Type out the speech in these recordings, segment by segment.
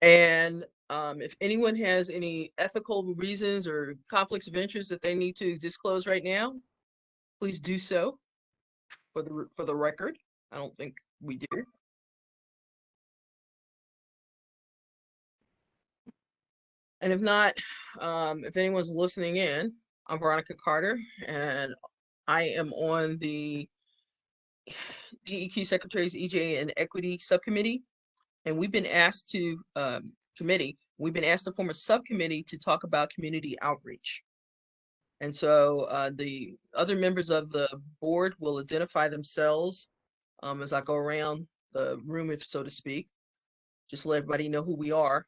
And if anyone has any ethical reasons or conflicts of interest that they need to disclose right now, please do so for the record. I don't think we do. And if not, if anyone's listening in, I'm Veronica Carter, and I am on the DEQ Secretary's EJ and Equity Subcommittee. And we've been asked to we've been asked to form a subcommittee to talk about community outreach. And so the other members of the board will identify themselves as I go around the room, if so to speak, just let everybody know who we are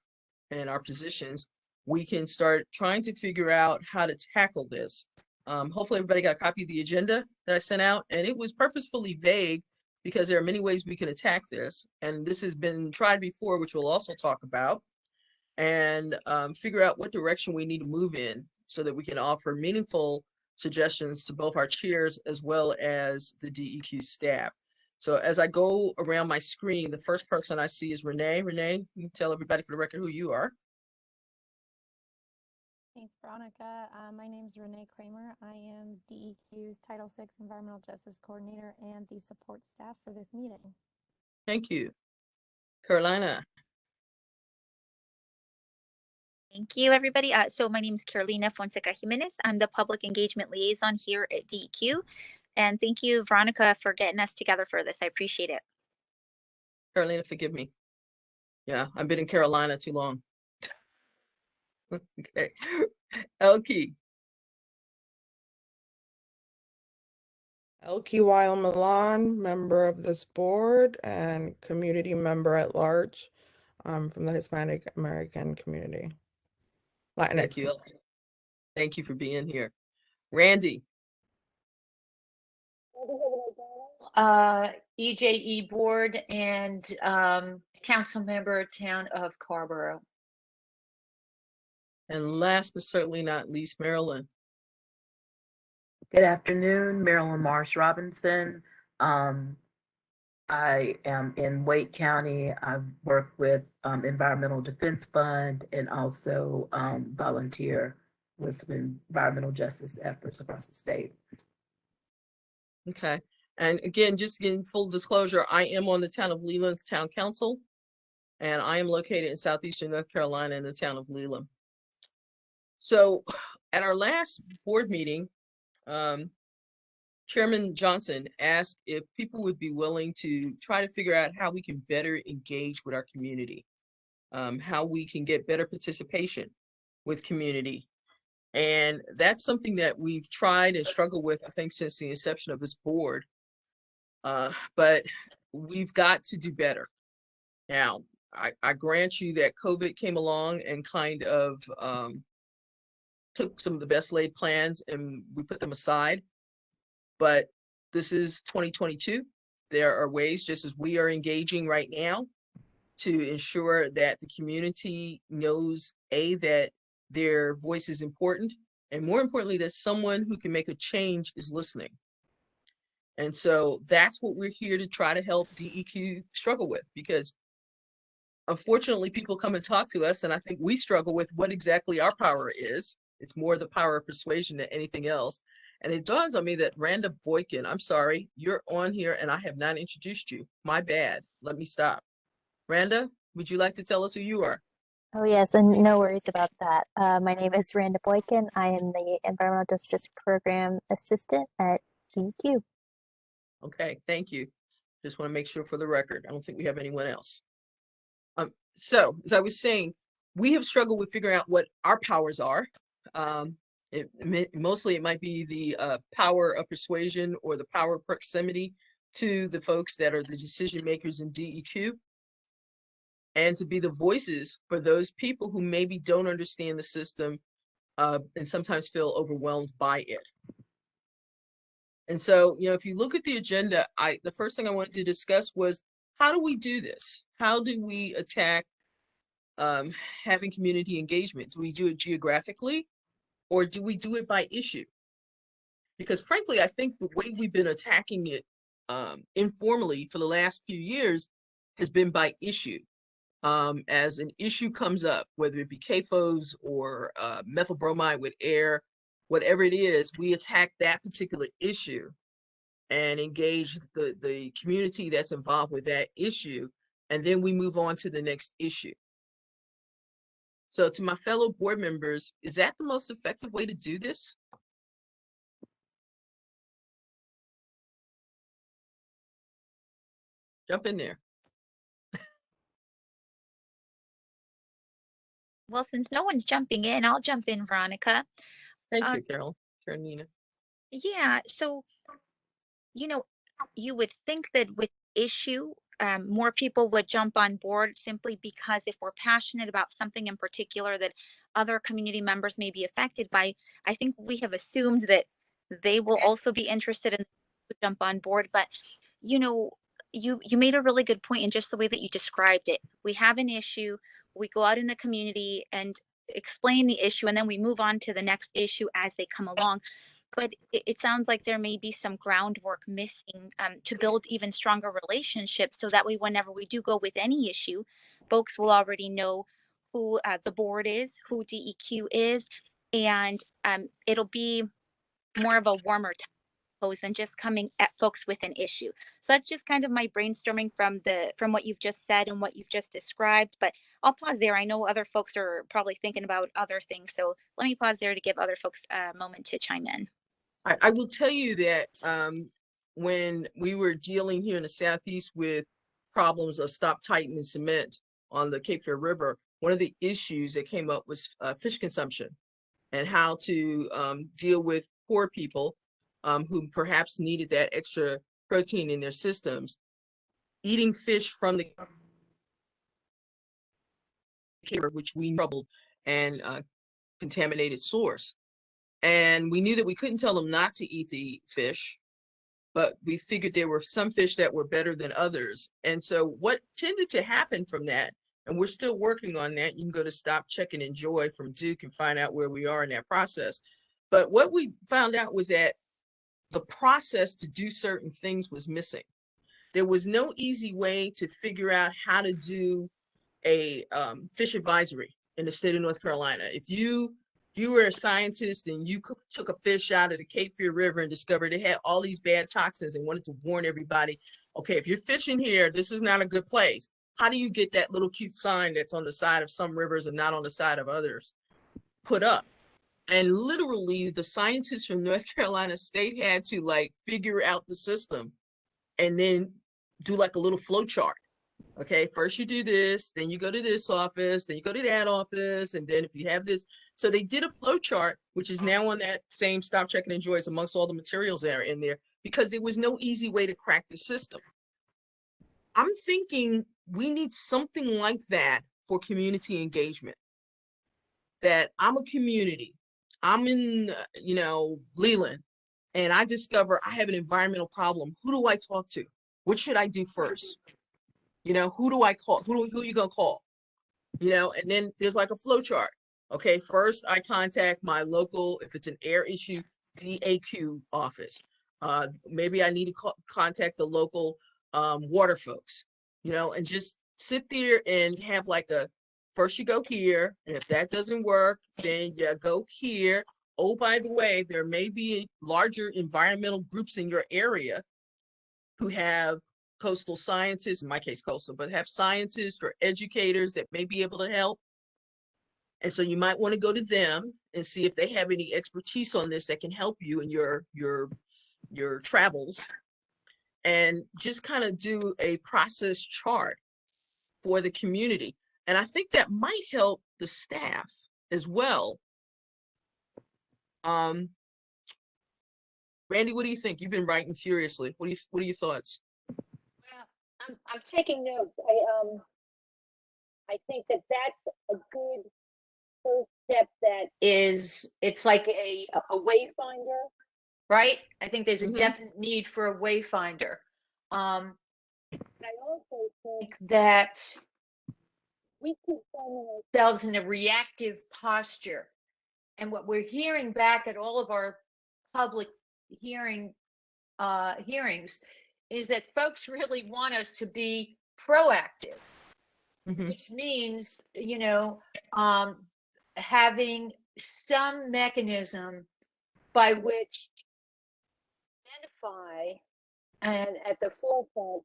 and our positions. We can start trying to figure out how to tackle this. Hopefully everybody got a copy of the agenda that I sent out, and it was purposefully vague because there are many ways we can attack this. And this has been tried before, which we'll also talk about, and figure out what direction we need to move in so that we can offer meaningful suggestions to both our chairs as well as the DEQ staff. So as I go around my screen, the first person I see is Renee. Renee, you can tell everybody for the record who you are. Thanks, Veronica. My name is Renee Kramer. I am DEQ's Title VI Environmental Justice Coordinator and the support staff for this meeting. Thank you. Carolina. Thank you, everybody. So my name is Carolina Fonseca Jimenez. I'm the Public Engagement Liaison here at DEQ. And thank you, Veronica, for getting us together for this. I appreciate it. Carolina, forgive me. Yeah, I've been in Carolina too long. Okay. Elke. Elke Weil Milan, member of this board and community member at large from the Hispanic American community. Latinx. Thank you, Elke. Thank you for being here. Randy. EJE board and council member, town of Carborough. And last but certainly not least, Marilyn. Good afternoon, Marilyn Marsh Robinson. I am in Wake County. I've worked with Environmental Defense Fund and also volunteer with some environmental justice efforts across the state. Okay. And again, just in full disclosure, I am on the town of Leland's town council, and I am located in southeastern North Carolina in the town of Leland. So at our last board meeting, Chairman Johnson asked if people would be willing to try to figure out how we can better engage with our community, how we can get better participation with community. And that's something that we've tried and struggled with, I think, since the inception of this board. But we've got to do better. Now, I grant you that COVID came along and kind of took some of the best laid plans and we put them aside. But this is 2022. There are ways, just as we are engaging right now, to ensure that the community knows, A, that their voice is important, and more importantly, that someone who can make a change is listening. And so that's what we're here to try to help DEQ struggle with, because unfortunately people come and talk to us and I think we struggle with what exactly our power is. It's more the power of persuasion than anything else. And it dawns on me that Randa Boykin, I'm sorry, you're on here and I have not introduced you. My bad. Let me stop. Randa, would you like to tell us who you are? Oh, yes, and no worries about that. My name is Randa Boykin. I am the Environmental Justice Program Assistant at DEQ. Okay, thank you. Just want to make sure for the record. I don't think we have anyone else. So, as I was saying, we have struggled with figuring out what our powers are. Mostly it might be the power of persuasion or the power of proximity to the folks that are the decision makers in DEQ, and to be the voices for those people who maybe don't understand the system and sometimes feel overwhelmed by it. And so, you know, if you look at the agenda, the first thing I wanted to discuss was, how do we do this? How do we attack having community engagement? Do we do it geographically, or do we do it by issue? Because frankly, I think the way we've been attacking it informally for the last few years has been by issue. as an issue comes up, whether it be CAFOs or methyl bromide with air, whatever it is, we attack that particular issue and engage the community that's involved with that issue, and then we move on to the next issue. So to my fellow board members, is that the most effective way to do this? Jump in there. Well, since no one's jumping in, I'll jump in, Veronica. Thank you, Carol. Nina. Yeah, so, you know, you would think that with issue, more people would jump on board simply because if we're passionate about something in particular that other community members may be affected by, I think we have assumed that they will also be interested in jump on board. But, you know, you made a really good point in just the way that you described it. We have an issue, we go out in the community and explain the issue, and then we move on to the next issue as they come along. But it sounds like there may be some groundwork missing to build even stronger relationships, so that way whenever we do go with any issue, folks will already know who the board is, who DEQ is, and it'll be more of a warmer tone than just coming at folks with an issue. So that's just kind of my brainstorming from what you've just said and what you've just described. But I'll pause there. I know other folks are probably thinking about other things, so let me pause there to give other folks a moment to chime in. I will tell you that when we were dealing here in the Southeast with problems of stop, tighten, and cement on the Cape Fear River, one of the issues that came up was fish consumption and how to deal with poor people who perhaps needed that extra protein in their systems, eating fish from the Cape River, which we troubled and contaminated source. And we knew that we couldn't tell them not to eat the fish, but we figured there were some fish that were better than others. And so what tended to happen from that, and we're still working on that, you can go to Stop, Check, and Enjoy from Duke and find out where we are in that process. But what we found out was that the process to do certain things was missing. There was no easy way to figure out how to do a fish advisory in the state of North Carolina. If you were a scientist and you took a fish out of the Cape Fear River and discovered it had all these bad toxins and wanted to warn everybody, okay, if you're fishing here, this is not a good place. How do you get that little cute sign that's on the side of some rivers and not on the side of others put up? And literally the scientists from North Carolina State had to like figure out the system and then do like a little flow chart. Okay, first you do this, then you go to this office, then you go to that office, and then if you have this, so they did a flow chart, which is now on that same Stop, Check, and Enjoy amongst all the materials that are in there, because there was no easy way to crack the system. I'm thinking we need something like that for community engagement. That I'm a community, I'm in, Leland, and I discover I have an environmental problem. Who do I talk to? What should I do first? Who do I call? Who are you gonna call? And then there's like a flow chart. Okay, first I contact my local, if it's an air issue, DEQ office. Maybe I need to contact the local water folks, and just sit there and have like first you go here, and if that doesn't work, then you go here. Oh, by the way, there may be larger environmental groups in your area who have coastal scientists, in my case coastal, but have scientists or educators that may be able to help. And so you might want to go to them and see if they have any expertise on this that can help you in your travels, and just kind of do a process chart for the community. And I think that might help the staff as well. Randy, what do you think? You've been writing furiously. What are your thoughts? I'm taking notes. I think that that's a good first step. It's like a wayfinder, right? I think there's a definite need for a wayfinder. I also think that we keep finding ourselves in a reactive posture, and what we're hearing back at all of our public hearings is that folks really want us to be proactive. Mhm. which means, having some mechanism by which identify and at the forefront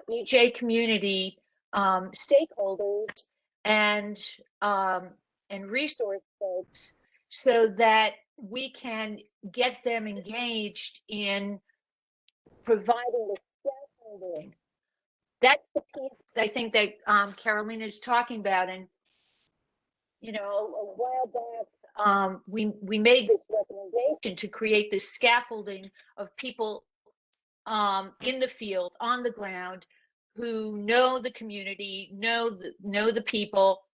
EJ community stakeholders and um, and resource folks so that we can get them engaged in providing the scaffolding. That's the piece I think that Carolina is talking about. And a while back, we made this recommendation to create this scaffolding of people in the field, on the ground, who know the community, know the people,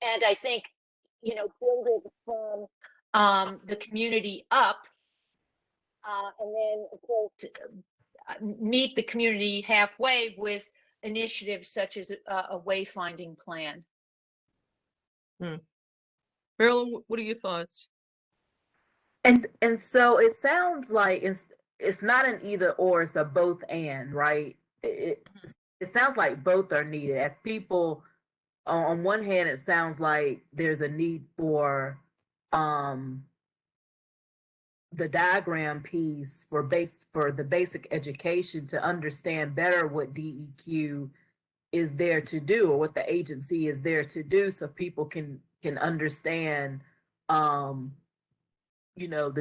and I think build it from the community up, and then of course meet the community halfway with initiatives such as a wayfinding plan. Marilyn, what are your thoughts? And so it sounds like it's not an either or, it's a both and, right? It sounds like both are needed. As people, on one hand, it sounds like there's a need for the diagram piece for the basic education to understand better what DEQ is there to do, or what the agency is there to do, so people can understand the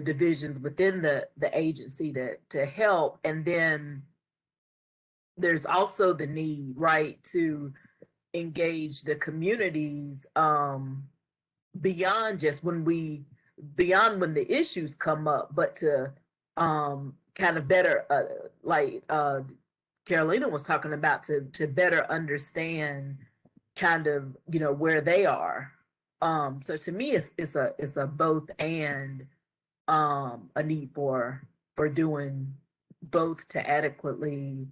divisions within the agency to help. And then there's also the need, right, to engage the communities beyond when the issues come up, but to kind of better like Carolina was talking about, to better understand kind of where they are. So to me it's a both and, a need for doing both to adequately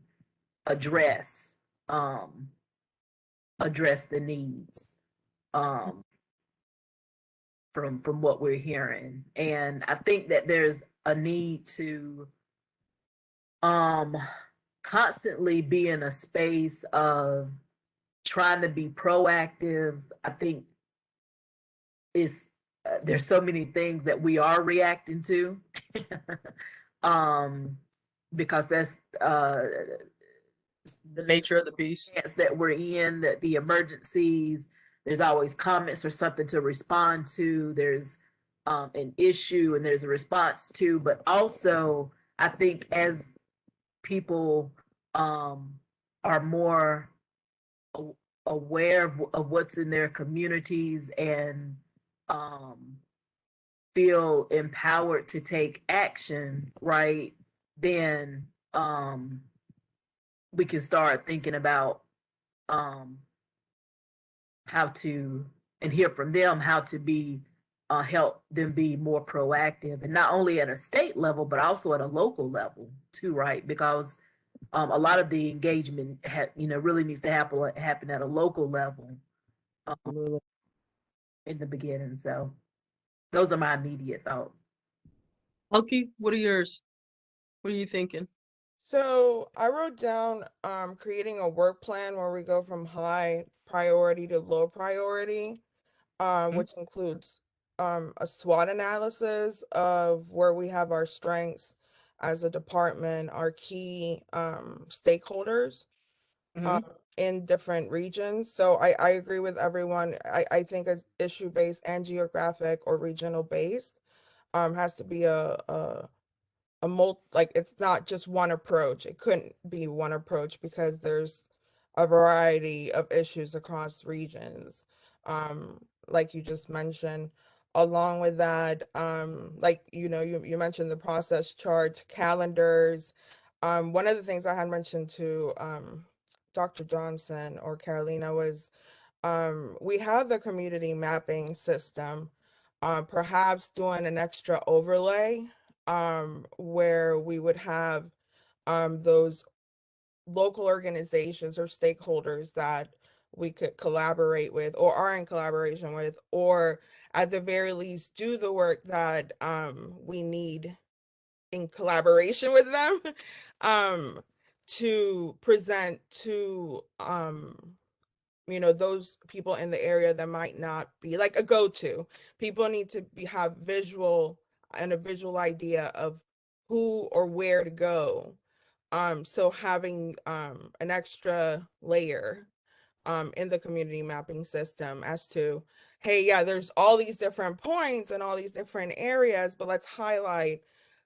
address the needs from what we're hearing. And I think that there's a need to constantly be in a space of trying to be proactive. I think there's so many things that we are reacting to because that's The nature of the beast. that we're in, that the emergencies, there's always comments or something to respond to. There's an issue and there's a response to, but also I think as people are more aware of what's in their communities and feel empowered to take action, right, then we can start thinking about how to, and hear from them how to be help them be more proactive, and not only at a state level but also at a local level too, right? Because a lot of the engagement really needs to happen at a local level in the beginning. So those are my immediate thoughts. Elkie, what are yours? What are you thinking? So I wrote down creating a work plan where we go from high priority to low priority, which includes a SWOT analysis of where we have our strengths as a department, our key stakeholders in different regions. So I agree with everyone. I think it's issue-based and geographic or regional based has to be like it's not just one approach. It couldn't be one approach because there's a variety of issues across regions. Like you just mentioned. Along with that, like you mentioned the process charts, calendars. One of the things I had mentioned to Dr. Johnson or Carolina was we have the community mapping system, perhaps doing an extra overlay where we would have those local organizations or stakeholders that we could collaborate with or are in collaboration with, or at the very least do the work that we need in collaboration with them to present to those people in the area that might not be like a go-to. People need to have a visual idea of who or where to go. So having an extra layer in the community mapping system as to, hey, yeah, there's all these different points and all these different areas, but let's highlight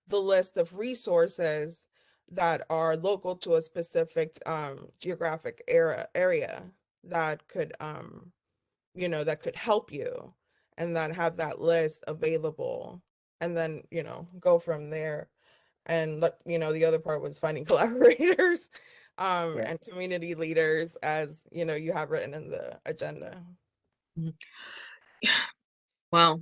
the list of resources that are local to a specific geographic area that could that could help you, and then have that list available, and then go from there. And the other part was finding collaborators Yeah. and community leaders, as you have written in the agenda. Well,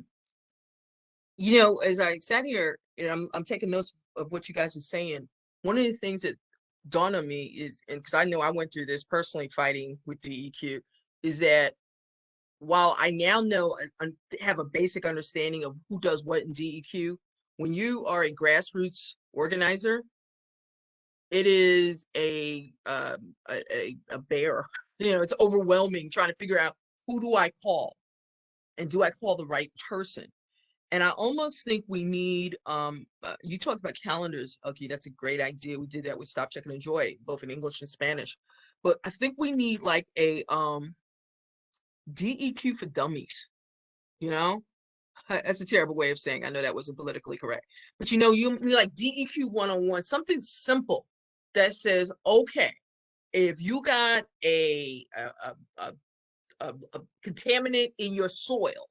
as I sat here and I'm taking notes of what you guys are saying, one of the things that dawned on me is, and because I know I went through this personally fighting with DEQ, is that while I now know and have a basic understanding of who does what in DEQ, when you are a grassroots organizer, it is a bear. It's overwhelming trying to figure out, who do I call, and do I call the right person? And I almost think we need, you talked about calendars. Okay, that's a great idea. We did that with Stop, Check, and Enjoy, both in English and Spanish. But I think we need like a DEQ for dummies, you know? That's a terrible way of saying, I know that wasn't politically correct. But you need like DEQ 101, something simple that says, okay, if you got a contaminant in your soil,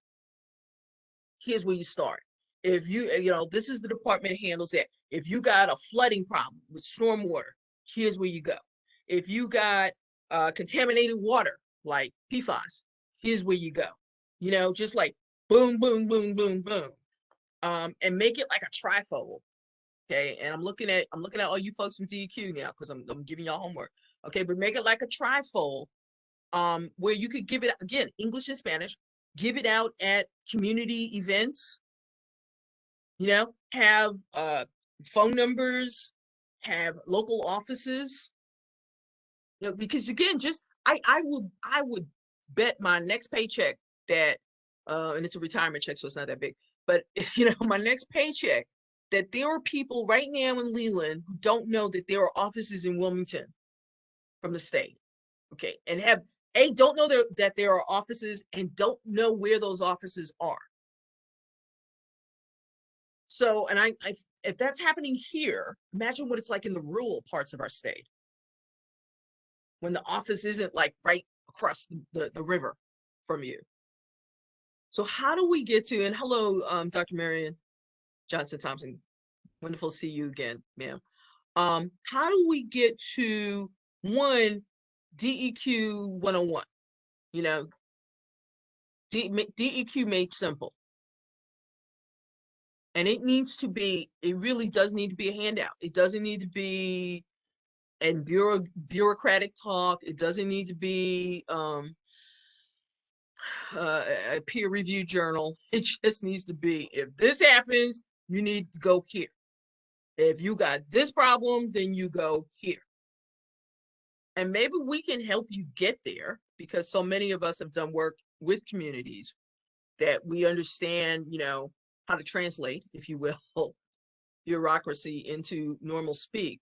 here's where you start. If this is the department that handles it. If you got a flooding problem with stormwater, here's where you go. If you got contaminated water like PFAS, here's where you go. Just like boom, boom, boom, boom, boom, and make it like a trifold. Okay, and I'm looking at all you folks from DEQ now, because I'm giving y'all homework. Okay, but make it like a trifold, where you could give it again, English and Spanish. Give it out at community events, have phone numbers, have local offices, because again, just I would bet my next paycheck that and it's a retirement check, so it's not that big, but my next paycheck, that there are people right now in Leland who don't know that there are offices in Wilmington from the state. Okay, and don't know that there are offices, and don't know where those offices are. So, and if that's happening here, imagine what it's like in the rural parts of our state, when the office isn't like right across the river from you. So how do we get to, and hello, Dr. Marion Johnson Thompson, wonderful to see you again, ma'am. How do we get to DEQ 101? DEQ made simple. And it really does need to be a handout. It doesn't need to be and bureaucratic talk. It doesn't need to be a peer-reviewed journal. It just needs to be, if this happens, you need to go here. If you got this problem, then you go here. And maybe we can help you get there, because so many of us have done work with communities that we understand, how to translate, if you will, bureaucracy into normal speak.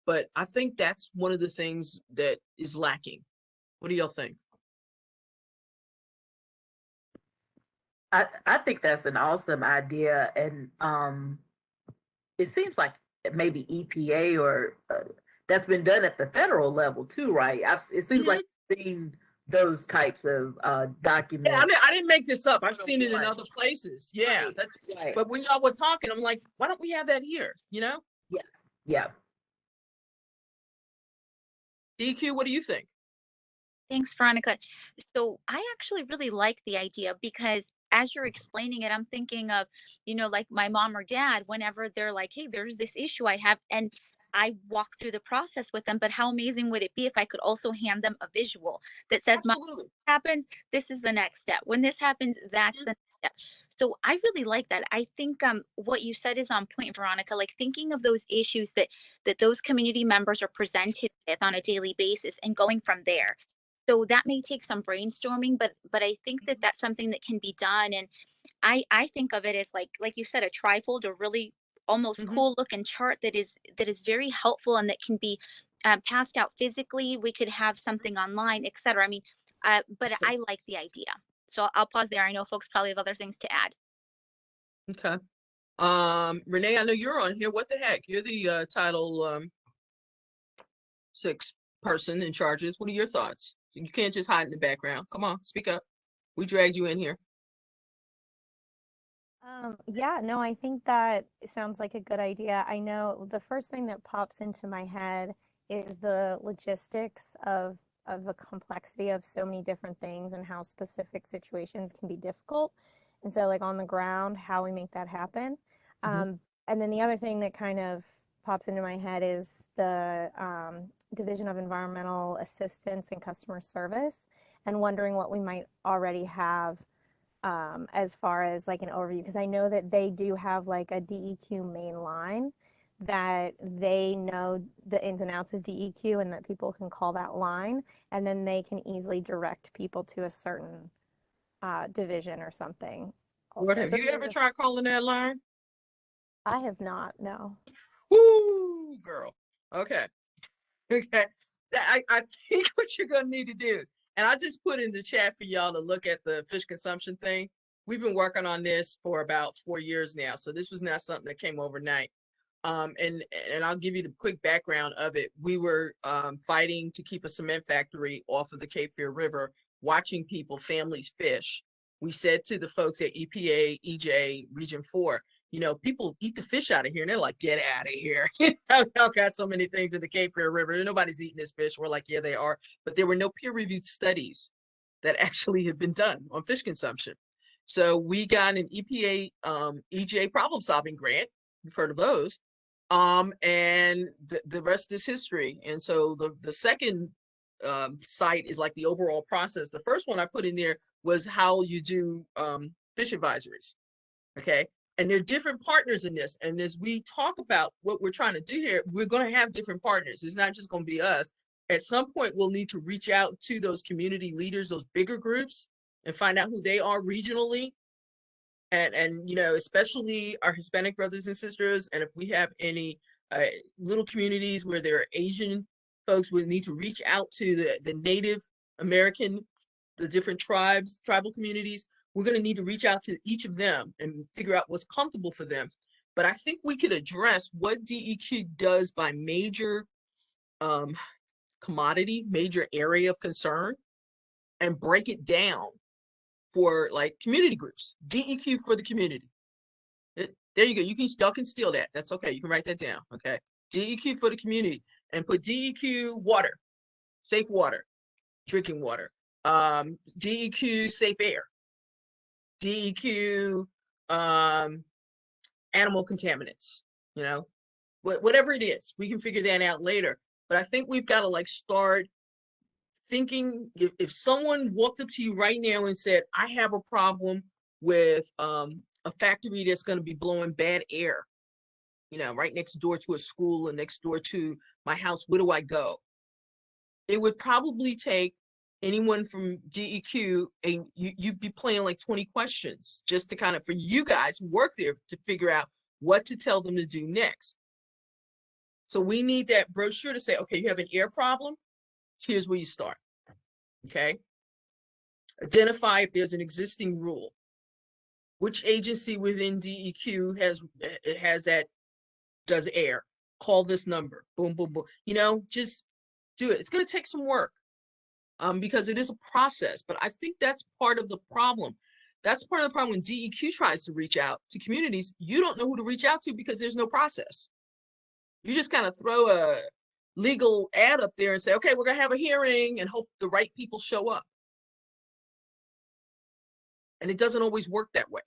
But I think that's one of the things that is lacking. What do y'all think? I think that's an awesome idea, and it seems like maybe EPA or that's been done at the federal level too, right? It seems like I've seen those types of documents. Yeah, I didn't make this up. I've seen it in other places. Yeah, Right, that's right. But when y'all were talking, I'm like, why don't we have that here? Yeah. DQ, what do you think? Thanks, Veronica. So I actually really like the idea, because as you're explaining it, I'm thinking of, like my mom or dad, whenever they're like, hey, there's this issue I have, and I walk through the process with them. But how amazing would it be if I could also hand them a visual that says, Absolutely. happens, this is the next step. When this happens, that's the next step. So I really like that. I think what you said is on point, Veronica, like thinking of those issues that those community members are presented with on a daily basis and going from there. So that may take some brainstorming, but I think that that's something that can be done. And I think of it as like you said, a trifold, a really almost Mhm. cool looking chart that is very helpful and that can be passed out physically. We could have something online, etc. I mean, but So- I like the idea. So I'll pause there. I know folks probably have other things to add. Okay. Renee, I know you're on here. What the heck? You're the Title 6 person in charges. What are your thoughts? You can't just hide in the background. Come on, speak up. We dragged you in here. Yeah, no, I think that sounds like a good idea. I know the first thing that pops into my head is the logistics of the complexity of so many different things and how specific situations can be difficult. And so, like on the ground, how we make that happen. Mhm. And then the other thing that kind of pops into my head is the Division of Environmental Assistance and Customer Service, and wondering what we might already have as far as like an overview, because I know that they do have like a DEQ main line that they know the ins and outs of DEQ and that people can call that line and then they can easily direct people to a certain division or something What also. have So you those are ever just, tried calling that line? I have not, no. Woo, girl. Okay. Okay. I think what you're gonna need to do, and I just put in the chat for y'all to look at the fish consumption thing. We've been working on this for about 4 years now, so this was not something that came overnight. And I'll give you the quick background of it. We were fighting to keep a cement factory off of the Cape Fear River, watching people, families fish. We said to the folks at EPA, EJ, Region 4, you know, people eat the fish out of here, and they're like, get out of here. I've got so many things in the Cape Fear River. Nobody's eating this fish. We're like, yeah, they are. But there were no peer-reviewed studies that actually have been done on fish consumption. So we got an EPA EJ problem-solving grant. You've heard of those. And the rest is history. And so the second site is like the overall process. The first one I put in there was how you do fish advisories. Okay. And there are different partners in this. And as we talk about what we're trying to do here, we're going to have different partners. It's not just going to be us. At some point, we'll need to reach out to those community leaders, those bigger groups, and find out who they are regionally. And you know, especially our Hispanic brothers and sisters. And if we have any little communities where there are Asian folks, we need to reach out to the Native American, the different tribes, tribal communities. We're going to need to reach out to each of them and figure out what's comfortable for them. But I think we could address what DEQ does by major commodity, major area of concern, and break it down for like community groups. DEQ for the community. There you go. Y'all can steal that. That's okay. You can write that down. Okay. DEQ for the community, and put DEQ water, safe water, drinking water. DEQ safe air. DEQ animal contaminants. You know, whatever it is, we can figure that out later. But I think we've got to like start thinking. If someone walked up to you right now and said, "I have a problem with a factory that's going to be blowing bad air, you know, right next door to a school and next door to my house, where do I go?" It would probably take anyone from DEQ, and you'd be playing like 20 questions just to kind of, for you guys who work there, to figure out what to tell them to do next. So we need that brochure to say, okay, you have an air problem, here's where you start. Okay. Identify if there's an existing rule. Which agency within DEQ has that, does air? Call this number. Boom, boom, boom. You know, just do it. It's going to take some work because it is a process. But I think that's part of the problem. That's part of the problem when DEQ tries to reach out to communities. You don't know who to reach out to because there's no process. You just kind of throw a legal ad up there and say, okay, we're going to have a hearing, and hope the right people show up. And it doesn't always work that way.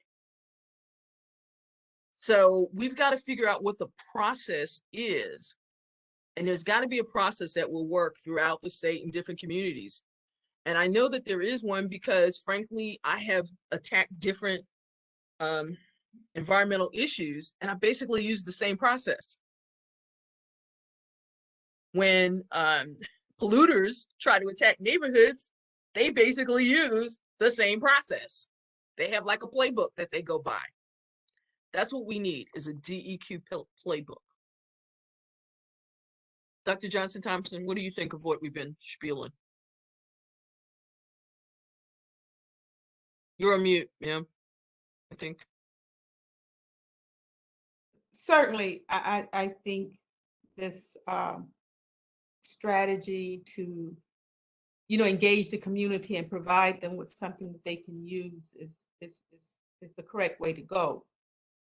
So we've got to figure out what the process is. And there's got to be a process that will work throughout the state and different communities. And I know that there is one because, frankly, I have attacked different environmental issues, and I basically use the same process. When polluters try to attack neighborhoods, they basically use the same process. They have like a playbook that they go by. That's what we need, is a DEQ playbook. Dr. Johnson Thompson, what do you think of what we've been spieling? You're on mute, ma'am, I think. Certainly, I think this strategy to, engage the community and provide them with something that they can use is the correct way to go.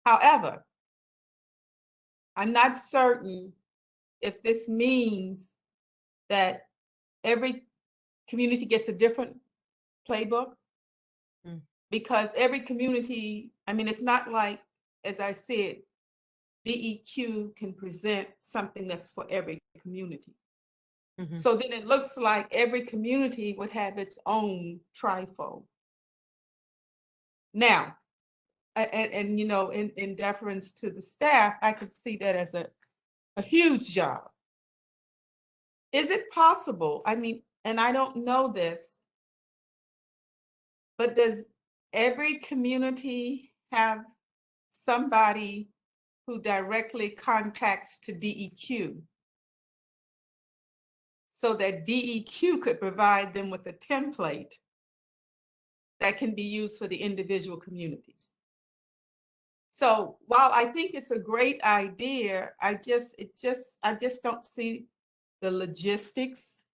However, I'm not certain if this means that every community gets a different playbook, because every community, it's not like, as I said, DEQ can present something that's for every community. So then it looks like every community would have its own TRIFO. Now, and in deference to the staff, I could see that as a huge job. Is it possible? And I don't know this, but does every community have somebody who directly contacts to DEQ so that DEQ could provide them with a template that can be used for the individual communities? So while I think it's a great idea, I just don't see the logistics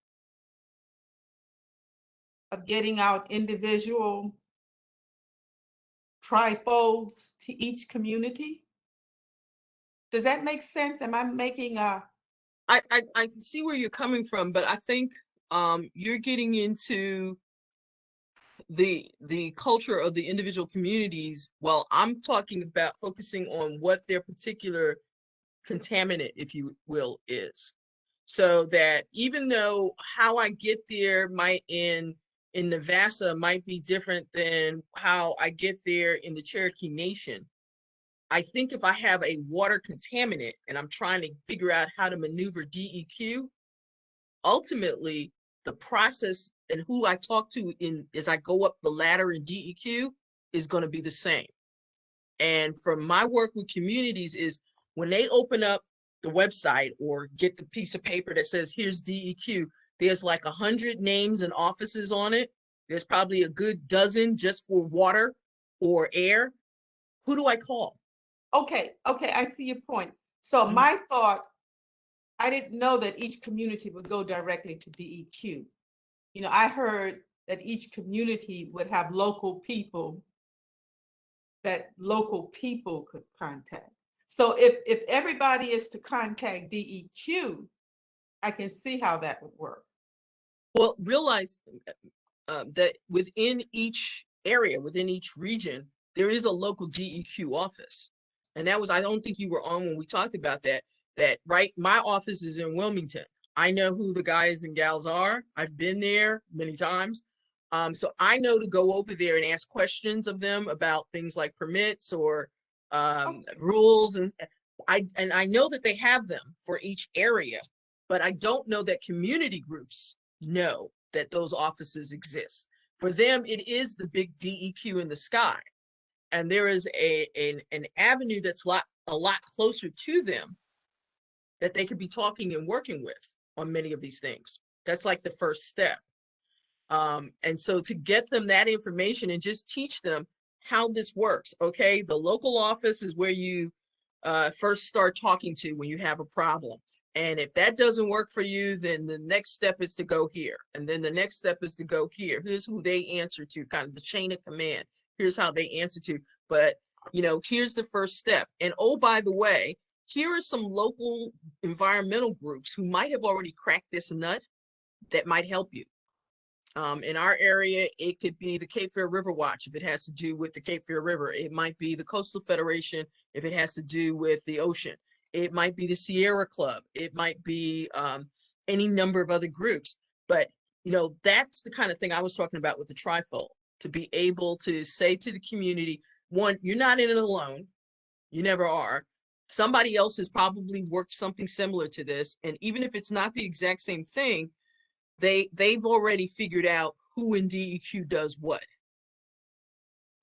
of getting out individual TRIFOs to each community. Does that make sense? Am I making a... I can see where you're coming from, but I think you're getting into the culture of the individual communities, while I'm talking about focusing on what their particular contaminant, if you will, is. So that even though how I get there might in Navassa might be different than how I get there in the Cherokee Nation, I think if I have a water contaminant and I'm trying to figure out how to maneuver DEQ, ultimately the process and who I talk to as I go up the ladder in DEQ is going to be the same. And from my work with communities is when they open up the website or get the piece of paper that says, here's DEQ, there's like 100 names and offices on it. There's probably a good dozen just for water or air. Who do I call? Okay, I see your point. So my thought, I didn't know that each community would go directly to DEQ. I heard that each community would have local people that local people could contact. So if everybody is to contact DEQ, I can see how that would work. Well, realize that within each area, within each region, there is a local DEQ office. And that was, I don't think you were on when we talked about that, right? My office is in Wilmington. I know who the guys and gals are. I've been there many times. So I know to go over there and ask questions of them about things like permits or rules. And I know that they have them for each area, but I don't know that community groups know that those offices exist. For them, it is the big DEQ in the sky. And there is an avenue that's a lot closer to them that they could be talking and working with on many of these things. That's like the first step. And so to get them that information and just teach them how this works, okay? The local office is where you first start talking to when you have a problem. And if that doesn't work for you, then the next step is to go here. And then the next step is to go here. Here's who they answer to, kind of the chain of command. Here's how they answer to. But, here's the first step. And oh, by the way, here are some local environmental groups who might have already cracked this nut that might help you. In our area, it could be the Cape Fear River Watch if it has to do with the Cape Fear River. It might be the Coastal Federation if it has to do with the ocean. It might be the Sierra Club. It might be any number of other groups. But, that's the kind of thing I was talking about with the trifold, to be able to say to the community, one, you're not in it alone. You never are. Somebody else has probably worked something similar to this. And even if it's not the exact same thing, they've already figured out who in DEQ does what.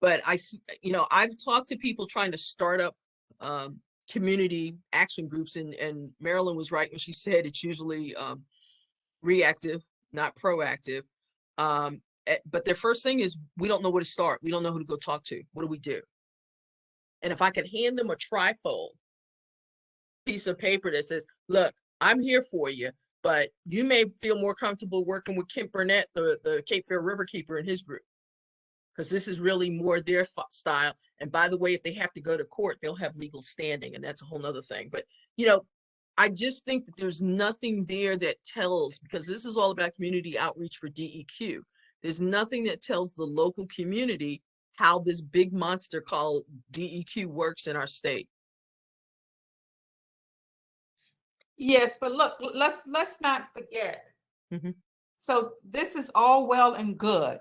But I've talked to people trying to start up community action groups, and Marilyn was right when she said it's usually reactive, not proactive. But their first thing is, we don't know where to start. We don't know who to go talk to. What do we do? And if I could hand them a trifold piece of paper that says, look, I'm here for you, but you may feel more comfortable working with Kent Burnett, the Cape Fear River Keeper, and his group, because this is really more their style. And by the way, if they have to go to court, they'll have legal standing, and that's a whole nother thing. But, I just think that there's nothing there that tells, because this is all about community outreach for DEQ. There's nothing that tells the local community how this big monster called DEQ works in our state. Yes, but look, let's not forget. Mhm. So this is all well and good,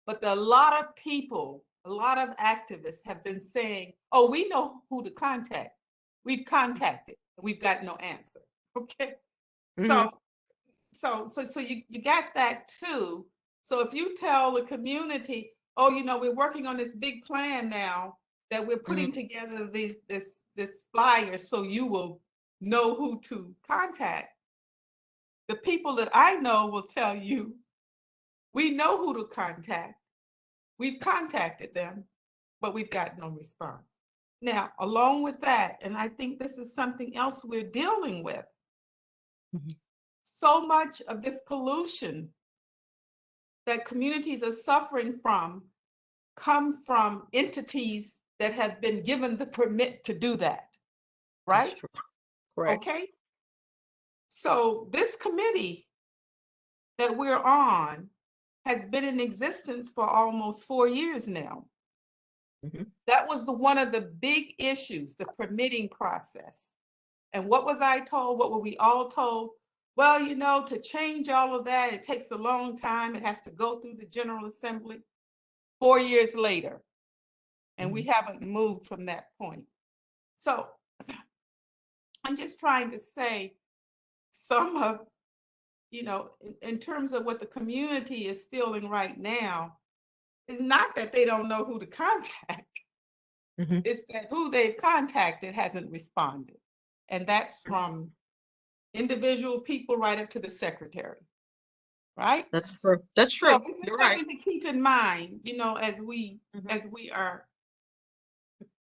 but a lot of people, a lot of activists have been saying, oh, we know who to contact. We've contacted, we've got no answer. Okay. Mhm. So you got that too. So if you tell the community, oh, we're working on this big plan now that we're putting together this flyer, so you will know who to contact. The people that I know will tell you, we know who to contact. We've contacted them, but we've got no response. Now, along with that, and I think this is something else we're dealing with, so much of this pollution that communities are suffering from comes from entities that have been given the permit to do that, right? That's true. Correct. Okay. So this committee that we're on has been in existence for almost 4 years now. That was one of the big issues, the permitting process. And what was I told? What were we all told? Well, to change all of that, it takes a long time. It has to go through the General Assembly. 4 years later, and we haven't moved from that point. So I'm just trying to say, some of, in terms of what the community is feeling right now, is not that they don't know who to contact. It's that who they've contacted hasn't responded. And that's from individual people right up to the secretary, right? That's true. That's true. So this is You're right. something to keep in mind, as we are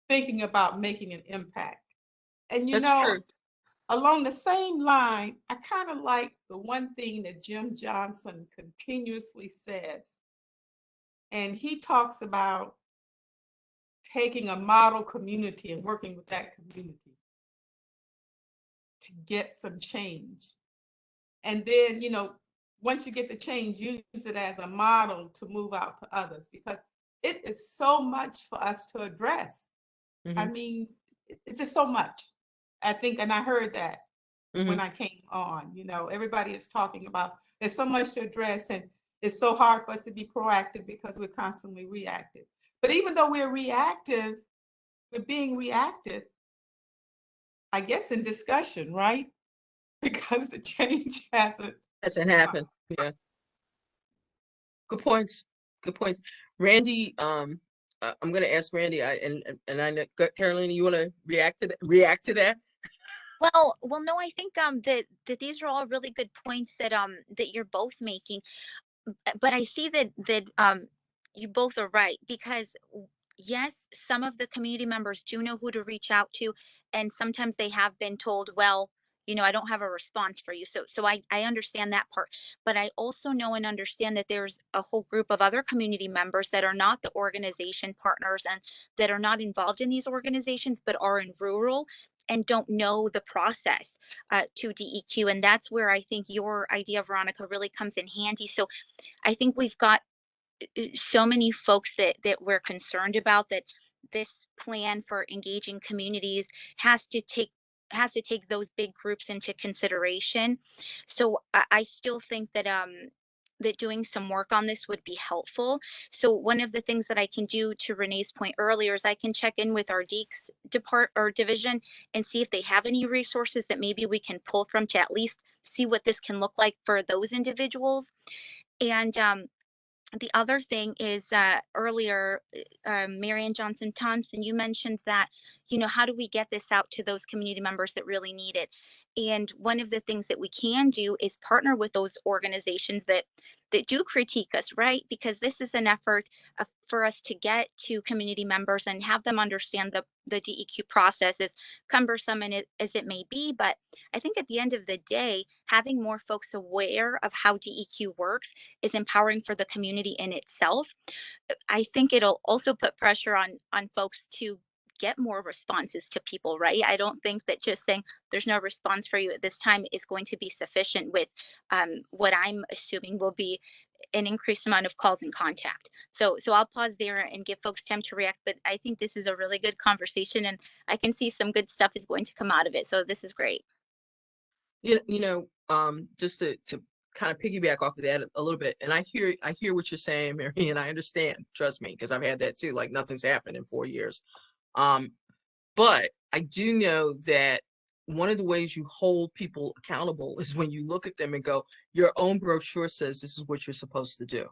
thinking about making an impact. And That's true. along the same line, I kind of like the one thing that Jim Johnson continuously says. And he talks about taking a model community and working with that community to get some change. And then, once you get the change, use it as a model to move out to others, because it is so much for us to address. I mean, it's just so much, I think, and I heard that when I came on. Everybody is talking about there's so much to address, and it's so hard for us to be proactive because we're constantly reactive. But even though we're reactive, we're being reactive, I guess, in discussion, right? Because the change hasn't happened. Yeah. Good points. Good points. Randy, I'm going to ask Randy. And I know, Carolina, you want to react to that? Well, no, I think that these are all really good points that that you're both making. But I see that you both are right, because yes, some of the community members do know who to reach out to, and sometimes they have been told, well, I don't have a response for you. So I understand that part, but I also know and understand that there's a whole group of other community members that are not the organization partners and that are not involved in these organizations, but are in rural and don't know the process to DEQ. And that's where I think your idea, Veronica, really comes in handy. So I think we've got so many folks that we're concerned about, that this plan for engaging communities has to take those big groups into consideration. So I still think that that doing some work on this would be helpful. So one of the things that I can do, to Renee's point earlier, is I can check in with our DEQ division and see if they have any resources that maybe we can pull from to at least see what this can look like for those individuals. And the other thing is earlier, Marian Johnson Thompson, you mentioned that, you know, how do we get this out to those community members that really need it? And one of the things that we can do is partner with those organizations that do critique us, right? Because this is an effort for us to get to community members and have them understand the DEQ process, as cumbersome as it may be. But I think at the end of the day, having more folks aware of how DEQ works is empowering for the community in itself. I think it'll also put pressure on folks to get more responses to people, right? I don't think that just saying there's no response for you at this time is going to be sufficient with what I'm assuming will be an increased amount of calls and contact. So I'll pause there and give folks time to react, but I think this is a really good conversation, and I can see some good stuff is going to come out of it. So this is great. Just to kind of piggyback off of that a little bit, and I hear what you're saying, Mary, and I understand, trust me, because I've had that too, like nothing's happened in 4 years. But I do know that one of the ways you hold people accountable is when you look at them and go, your own brochure says this is what you're supposed to do.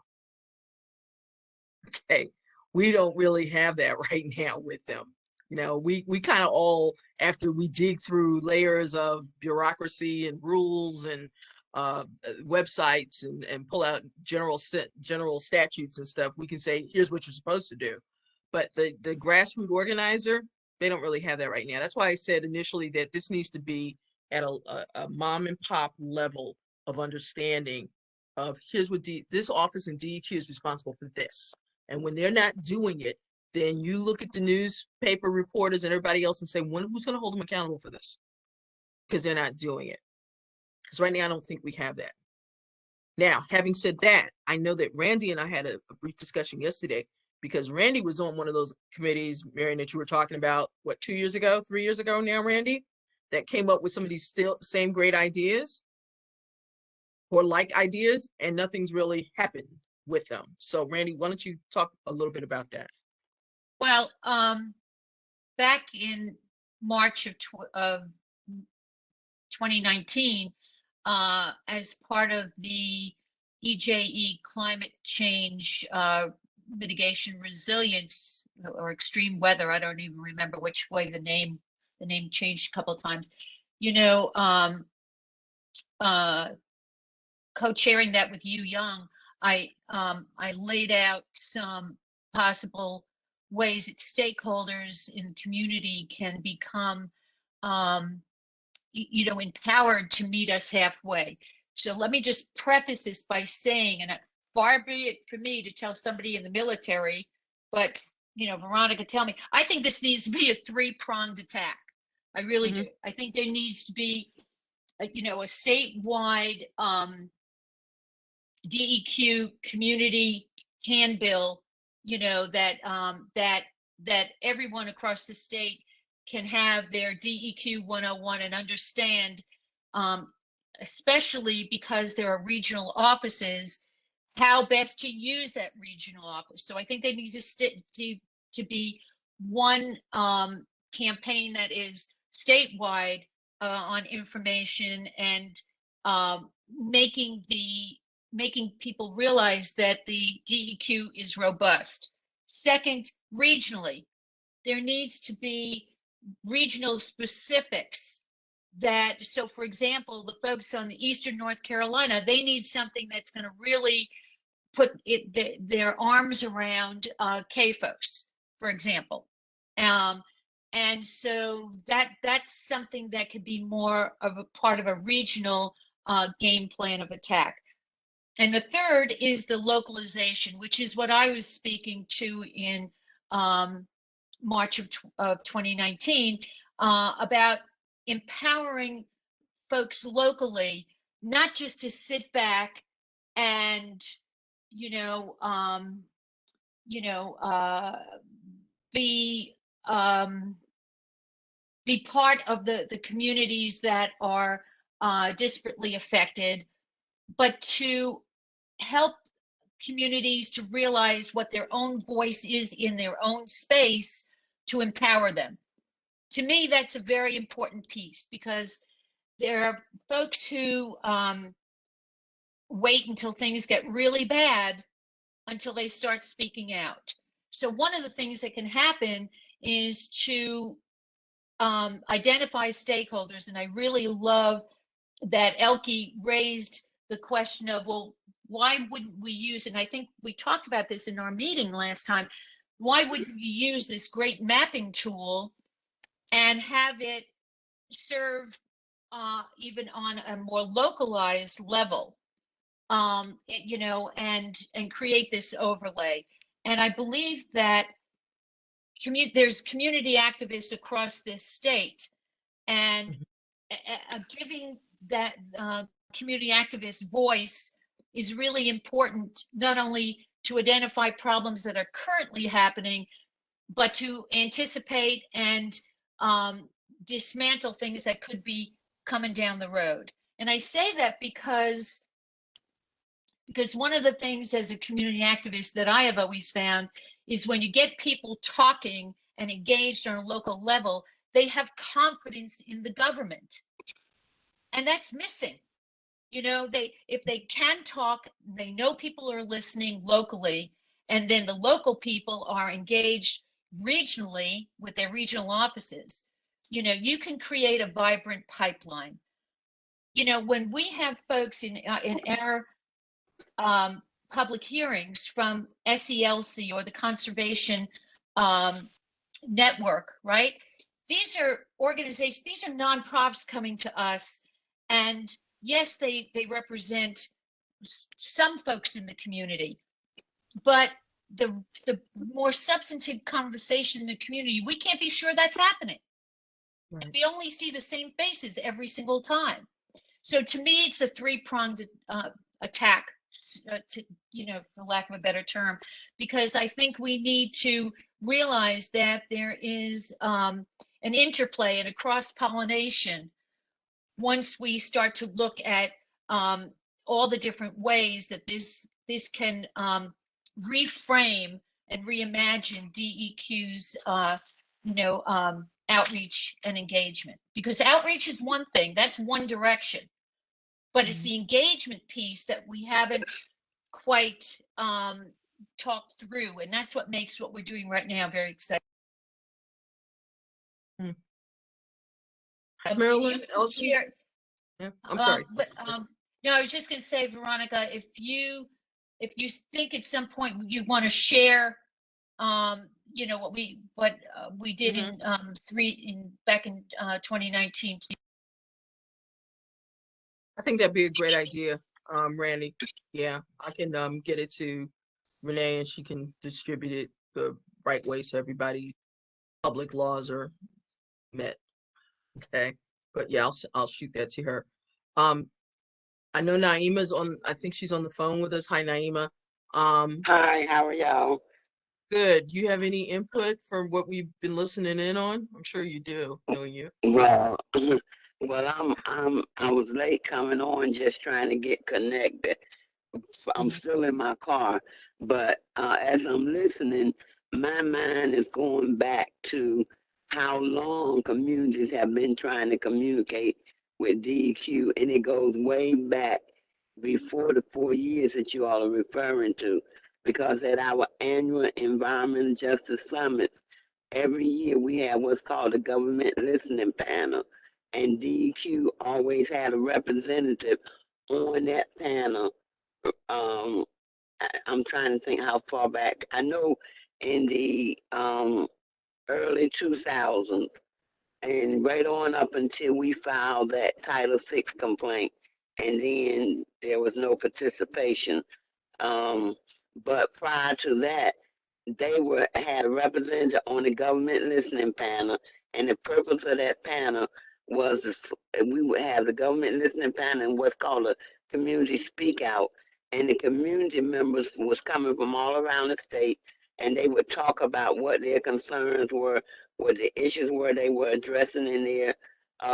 Okay, we don't really have that right now with them. You know, we kind of all, after we dig through layers of bureaucracy and rules and websites and pull out general statutes and stuff, we can say, here's what you're supposed to do. But the grassroots organizer, they don't really have that right now. That's why I said initially that this needs to be at a mom and pop level of understanding of, here's what this office in DEQ is responsible for this. And when they're not doing it, then you look at the newspaper reporters and everybody else and say, who's going to hold them accountable for this? Because they're not doing it. Because right now, I don't think we have that. Now, having said that, I know that Randy and I had a brief discussion yesterday, because Randy was on one of those committees, Marian, that you were talking about, what, 2 years ago, 3 years ago now, Randy, that came up with some of these same great ideas or like ideas, and nothing's really happened with them. So Randy, why don't you talk a little bit about that? Well, back in March of 2019, as part of the EJE climate change mitigation resilience or extreme weather, I don't even remember which way the name changed a couple of times, co-chairing that with you, Young, I laid out some possible ways that stakeholders in the community can become empowered to meet us halfway. So let me just preface this by saying, and far be it for me to tell somebody in the military, but Veronica, tell me, I think this needs to be a three-pronged attack. I really do. I think there needs to be a statewide DEQ community handbill, that everyone across the state can have their DEQ 101 and understand, especially because there are regional offices, how best to use that regional office. So I think they need to be one campaign that is statewide on information and making people realize that the DEQ is robust. Second, regionally, there needs to be regional specifics so for example, the folks on the Eastern North Carolina, they need something that's going to really put their arms around CAFOs, for example. And so that's something that could be more of a part of a regional game plan of attack. And the third is the localization, which is what I was speaking to in March of 2019, about empowering folks locally, not just to sit back and be part of the communities that are disparately affected, but to help communities to realize what their own voice is in their own space, to empower them. To me, that's a very important piece, because there are folks who wait until things get really bad until they start speaking out. So one of the things that can happen is to identify stakeholders. And I really love that Elke raised the question of, well, why wouldn't we use, and I think we talked about this in our meeting last time, why wouldn't you use this great mapping tool and have it serve even on a more localized level, you know, and create this overlay. And I believe that there's community activists across this state, and giving that community activist voice is really important, not only to identify problems that are currently happening, but to anticipate and dismantle things that could be coming down the road. And I say that because one of the things as a community activist that I have always found is when you get people talking and engaged on a local level, they have confidence in the government. And that's missing. You know, if they can talk, they know people are listening locally, and then the local people are engaged regionally with their regional offices. You know, you can create a vibrant pipeline. You know, when we have folks in our public hearings from SELC or the Conservation Network, right? These are organizations, these are nonprofits coming to us, and yes, they represent some folks in the community, but the more substantive conversation in the community, we can't be sure that's happening. Right. We only see the same faces every single time. So to me, it's a three-pronged attack, to, you know, for lack of a better term, because I think we need to realize that there is an interplay and a cross-pollination once we start to look at all the different ways that this can reframe and reimagine DEQ's you know, outreach and engagement. Because outreach is one thing, that's one direction, but it's the engagement piece that we haven't quite talked through, and that's what makes what we're doing right now very exciting. Marilyn, yeah, I'm sorry. No, I was just going to say, Veronica, if you think at some point you want to share, you know, what we did in back in 2019. I think that'd be a great idea, Randy. Yeah, I can get it to Renee and she can distribute it the right way so everybody public laws are met. Okay, but yeah, I'll shoot that to her. I know Naima's on. I think she's on the phone with us. Hi, Naima. Hi, how are y'all? Good. Do you have any input for what we've been listening in on? I'm sure you do, don't you? Well, I was late coming on, just trying to get connected. I'm still in my car, but as I'm listening, my mind is going back to how long communities have been trying to communicate with DEQ, and it goes way back before the 4 years that you all are referring to, because at our annual Environmental Justice Summits, every year we have what's called a government listening panel, and DEQ always had a representative on that panel. I'm trying to think how far back. I know in the early 2000s, and right on up until we filed that Title VI complaint, and then there was no participation. But prior to that, they had a representative on the government listening panel, and the purpose of that panel was we would have the government listening panel and what's called a community speak out, and the community members was coming from all around the state, and they would talk about what their concerns were, what the issues were they were addressing in their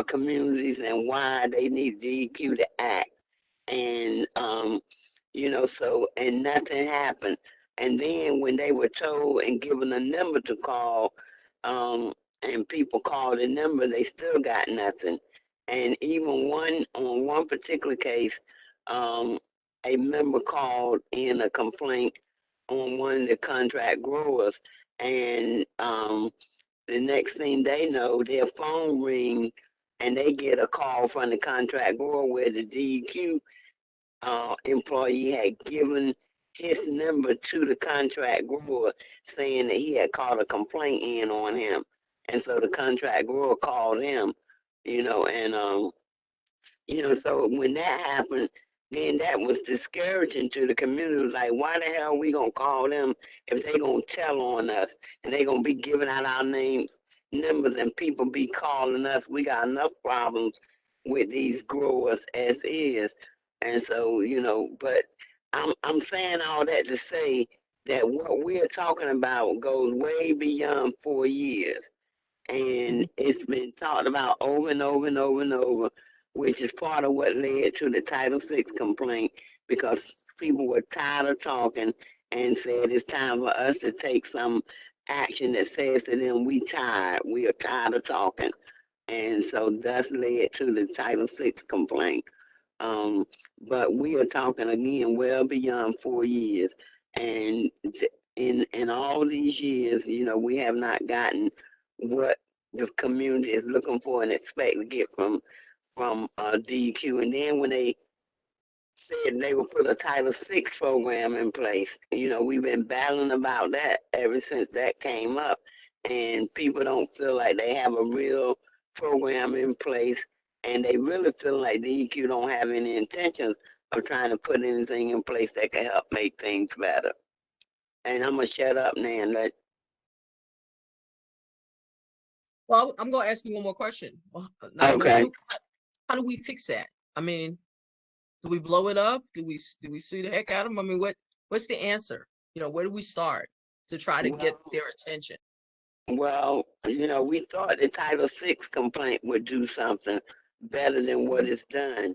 communities, and why they need DEQ to act. And you know, so, and nothing happened. And then when they were told and given a number to call, and people called the number, they still got nothing. And even on one particular case, a member called in a complaint on one of the contract growers, and the next thing they know, their phone ring, and they get a call from the contract grower where the DEQ employee had given his number to the contract grower, saying that he had called a complaint in on him, and so the contract grower called him, and so when that happened, then that was discouraging to the community. It was like, why the hell are we gonna call them if they gonna tell on us and they gonna be giving out our names, numbers, and people be calling us? We got enough problems with these growers as is, and so But I'm saying all that to say that what we're talking about goes way beyond 4 years, and it's been talked about over and over and over and over, which is part of what led to the Title VI complaint, because people were tired of talking and said it's time for us to take some action that says to them, we are tired of talking. And so thus led to the Title VI complaint. But we are talking again well beyond 4 years. And in all these years, we have not gotten what the community is looking for and expect to get from DEQ. And then when they said they would put a Title VI program in place, we've been battling about that ever since that came up. And people don't feel like they have a real program in place, and they really feel like DEQ don't have any intentions of trying to put anything in place that can help make things better. And I'm gonna shut up now and let. Well, I'm going to ask you one more question. Now, Okay. how do we fix that? I mean, do we blow it up? Do we sue the heck out of them? I mean, what's the answer? Where do we start to try to get their attention? Well, we thought the Title VI complaint would do something better than what it's done,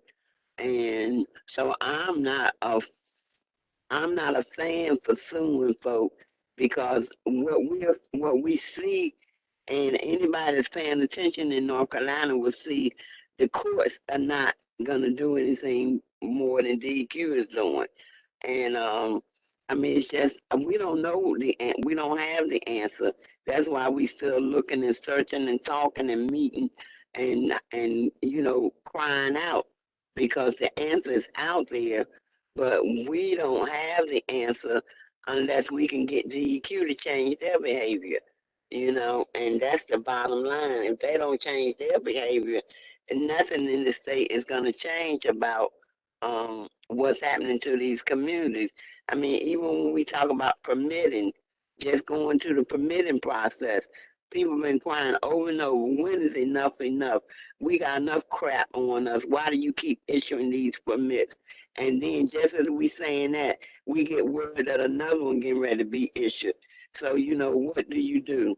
and so I'm not a fan for suing folk, because what we see, and anybody that's paying attention in North Carolina will see, the courts are not gonna do anything more than DEQ is doing. And I mean, it's just we don't know we don't have the answer. That's why we still looking and searching and talking and meeting and crying out, because the answer is out there, but we don't have the answer unless we can get DEQ to change their behavior. And that's the bottom line. If they don't change their behavior, nothing in the state is going to change about what's happening to these communities. I mean, even when we talk about permitting, just going through the permitting process, people have been crying over and over, when is enough enough? We got enough crap on us. Why do you keep issuing these permits? And then just as we saying that, we get word that another one getting ready to be issued. So, what do?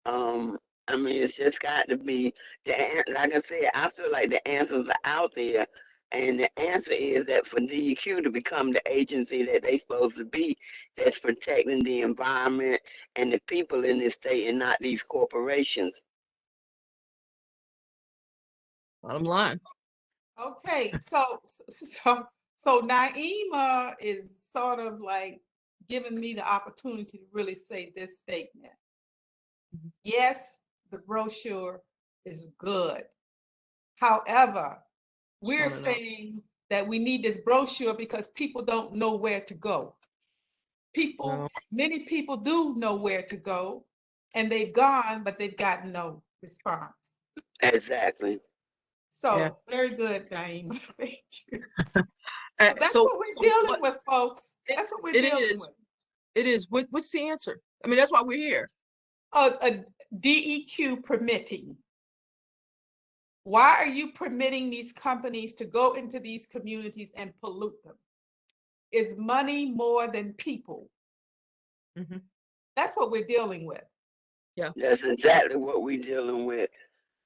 I mean, it's just got to be like I said, I feel like the answers are out there, and the answer is that for DEQ to become the agency that they supposed to be, that's protecting the environment and the people in this state, and not these corporations. Bottom line. Okay, so Naima is sort of like giving me the opportunity to really say this statement. Yes, the brochure is good. However, we're saying that we need this brochure because people don't know where to go. Many people do know where to go, and they've gone, but they've gotten no response. Exactly. So very good, Naima. Thank you. That's what we're dealing with, folks. That's what we're dealing with. It is. What's the answer? I mean, that's why we're here. A DEQ permitting. Why are you permitting these companies to go into these communities and pollute them? Is money more than people? Mm-hmm. That's what we're dealing with. Yeah. That's exactly what we're dealing with.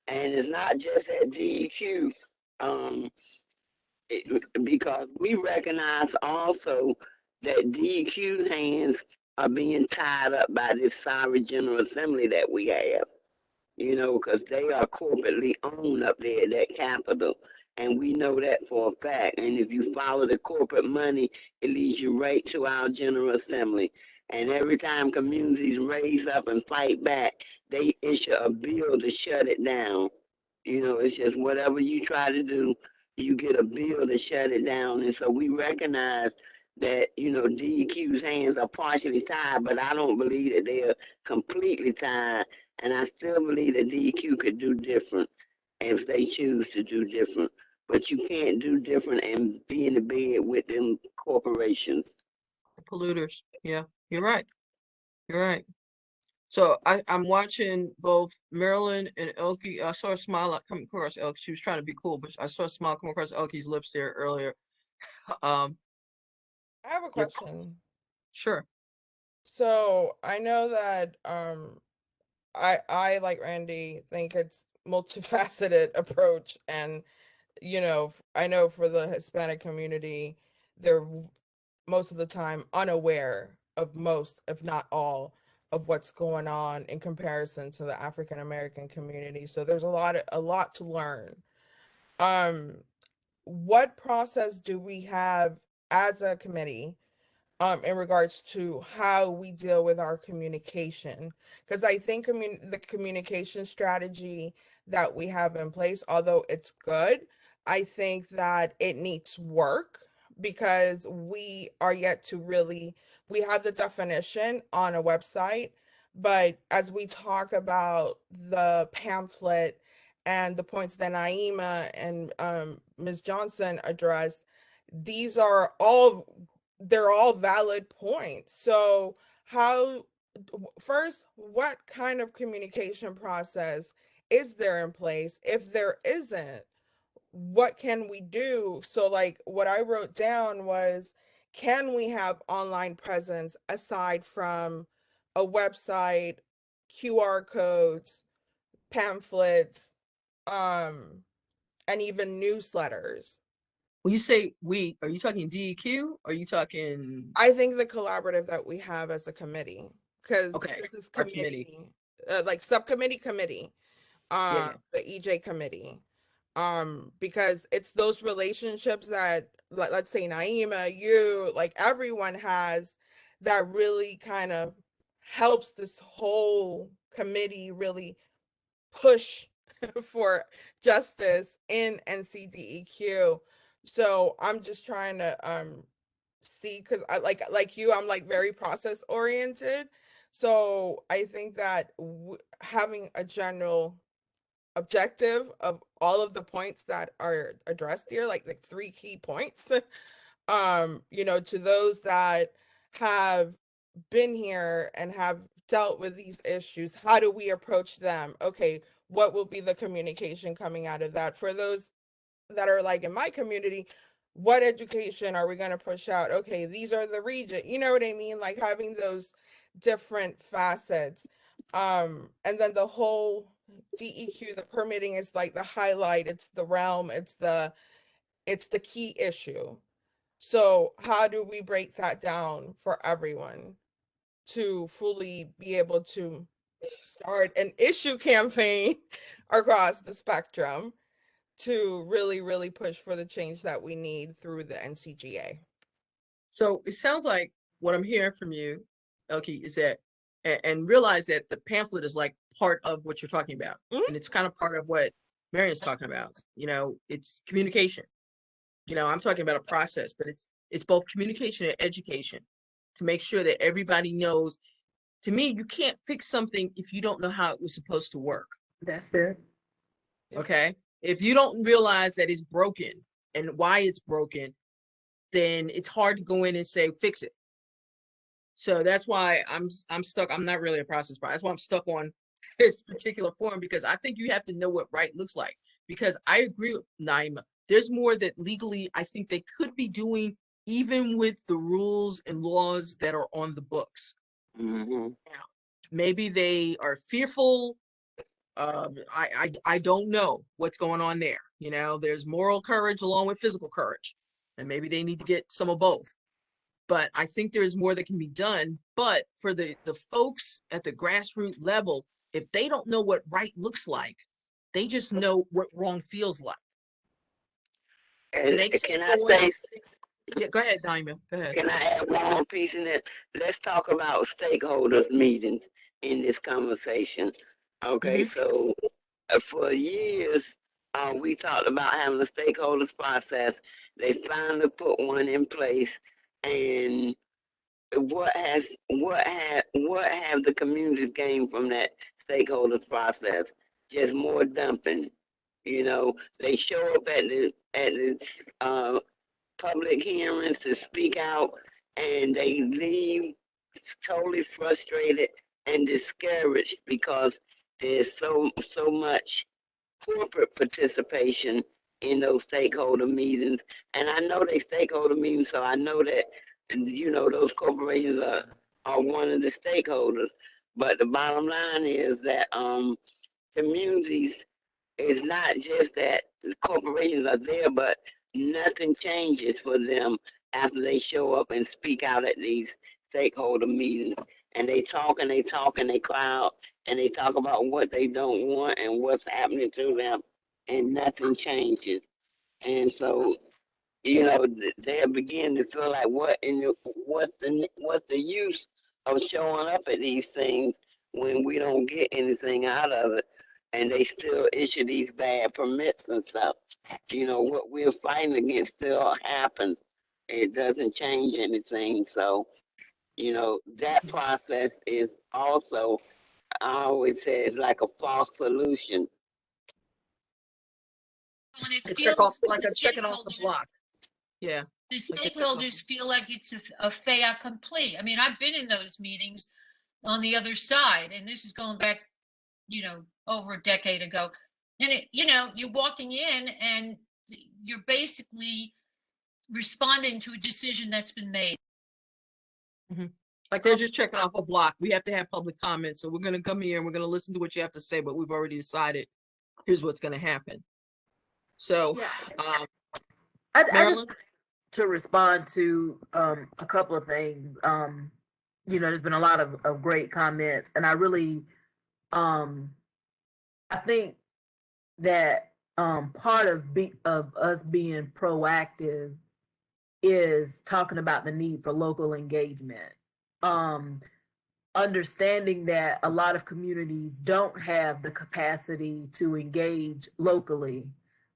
And it's not just at DEQ, because we recognize also that DEQ's hands are being tied up by this sorry General Assembly that we have. you know, because they are corporately owned up there at that capital. And we know that for a fact. And if you follow the corporate money, it leads you right to our General Assembly. And every time communities raise up and fight back, they issue a bill to shut it down. You know, it's just whatever you try to do, you get a bill to shut it down. And so we recognize that, you know, DEQ's hands are partially tied, but I don't believe that they are completely tied. And I still believe that DEQ could do different if they choose to do different. But you can't do different and be in the bed with them corporations. Polluters. Yeah, you're right. You're right. So I'm watching both Marilyn and Elkie. I saw a smile come across Elkie. She was trying to be cool, but I saw a smile come across Elkie's lips there earlier. Um, I have a yeah, question. sure. So I know that I like Randy think it's multifaceted approach, and you know, I know for the Hispanic community, they're most of the time unaware of most, if not all, of what's going on in comparison to the African American community. So there's a lot to learn. Um, what process do we have as a committee in regards to how we deal with our communication? Because I think the communication strategy that we have in place, although it's good, I think that it needs work because we are yet to really, we have the definition on a website, but as we talk about the pamphlet and the points that Naima and Ms. Johnson addressed, these are all, they're all valid points. So how, first, what kind of communication process is there in place? If there isn't, what can we do? So like what I wrote down was, can we have online presence aside from a website, QR codes, pamphlets, um, and even newsletters? When you say we, are you talking DEQ? Are you talking? I think the collaborative that we have as a committee, because Okay, this is our committee. committee, like subcommittee committee, Yeah, yeah. the EJ committee, because it's those relationships that, let's say Naima, you, like everyone has, that really kind of helps this whole committee really push for justice in NCDEQ. So I'm just trying to see, because I like you, I'm like very process oriented. So I think that having a general objective of all of the points that are addressed here, like three key points, you know, to those that have been here and have dealt with these issues, how do we approach them? Okay, what will be the communication coming out of that? For those that are like in my community, what education are we going to push out? Okay, these are the region, you know what I mean? Like having those different facets. And then the whole DEQ, the permitting is like the highlight, it's the realm, it's the key issue. So how do we break that down for everyone to fully be able to start an issue campaign across the spectrum to really, really push for the change that we need through the NCGA? So it sounds like what I'm hearing from you, Elkie, is that, and realize that the pamphlet is like part of what you're talking about. Mhm. And it's kind of part of what Marion's talking about. You know, it's communication. You know, I'm talking about a process, but it's both communication and education to make sure that everybody knows. To me, you can't fix something if you don't know how it was supposed to work. That's it. Okay. If you don't realize that it's broken and why it's broken, then it's hard to go in and say, fix it. So that's why I'm stuck. I'm not really a process part. That's why I'm stuck on this particular form, because I think you have to know what right looks like. Because I agree with Naima. There's more that legally I think they could be doing, even with the rules and laws that are on the books. Mm-hmm. Now, maybe they are fearful. I don't know what's going on there. You know, there's moral courage along with physical courage, and maybe they need to get some of both. But I think there's more that can be done. But for the folks at the grassroots level, if they don't know what right looks like, they just know what wrong feels like. So And they can can't I go in. say, Yeah, go ahead, Naima. Go ahead. can I add one more piece in it? Let's talk about stakeholders meetings in this conversation. Okay, Mhm. so for years, we talked about having a stakeholders process. They finally put one in place, and what have the communities gained from that stakeholders process? Just more dumping. You know, they show up at the public hearings to speak out, and they leave totally frustrated and discouraged because there's so much corporate participation in those stakeholder meetings. And I know they stakeholder meetings, so I know that those corporations are one of the stakeholders. But the bottom line is that communities, it's not just that the corporations are there, but nothing changes for them after they show up and speak out at these stakeholder meetings. And they talk and they talk and they cry out and they talk about what they don't want and what's happening to them, and nothing changes. And so, they begin to feel like, what's the use of showing up at these things when we don't get anything out of it, and they still issue these bad permits and stuff. What we're fighting against still happens. It doesn't change anything. So that process is also, I always say, it's like a false solution. And it Check feels off, the like a checking off the stakeholders, block. Yeah. the like a check off. stakeholders feel like it's a fait accompli. I mean, I've been in those meetings on the other side, and this is going back, over a decade ago. And you're walking in and you're basically responding to a decision that's been made. Like they're just checking off a block. We have to have public comment. So we're going to come here and we're going to listen to what you have to say, but we've already decided here's what's going to happen. So, I just Marilyn? to respond to a couple of things. There's been a lot of great comments, and I really I think that part of us being proactive is talking about the need for local engagement. Understanding that a lot of communities don't have the capacity to engage locally.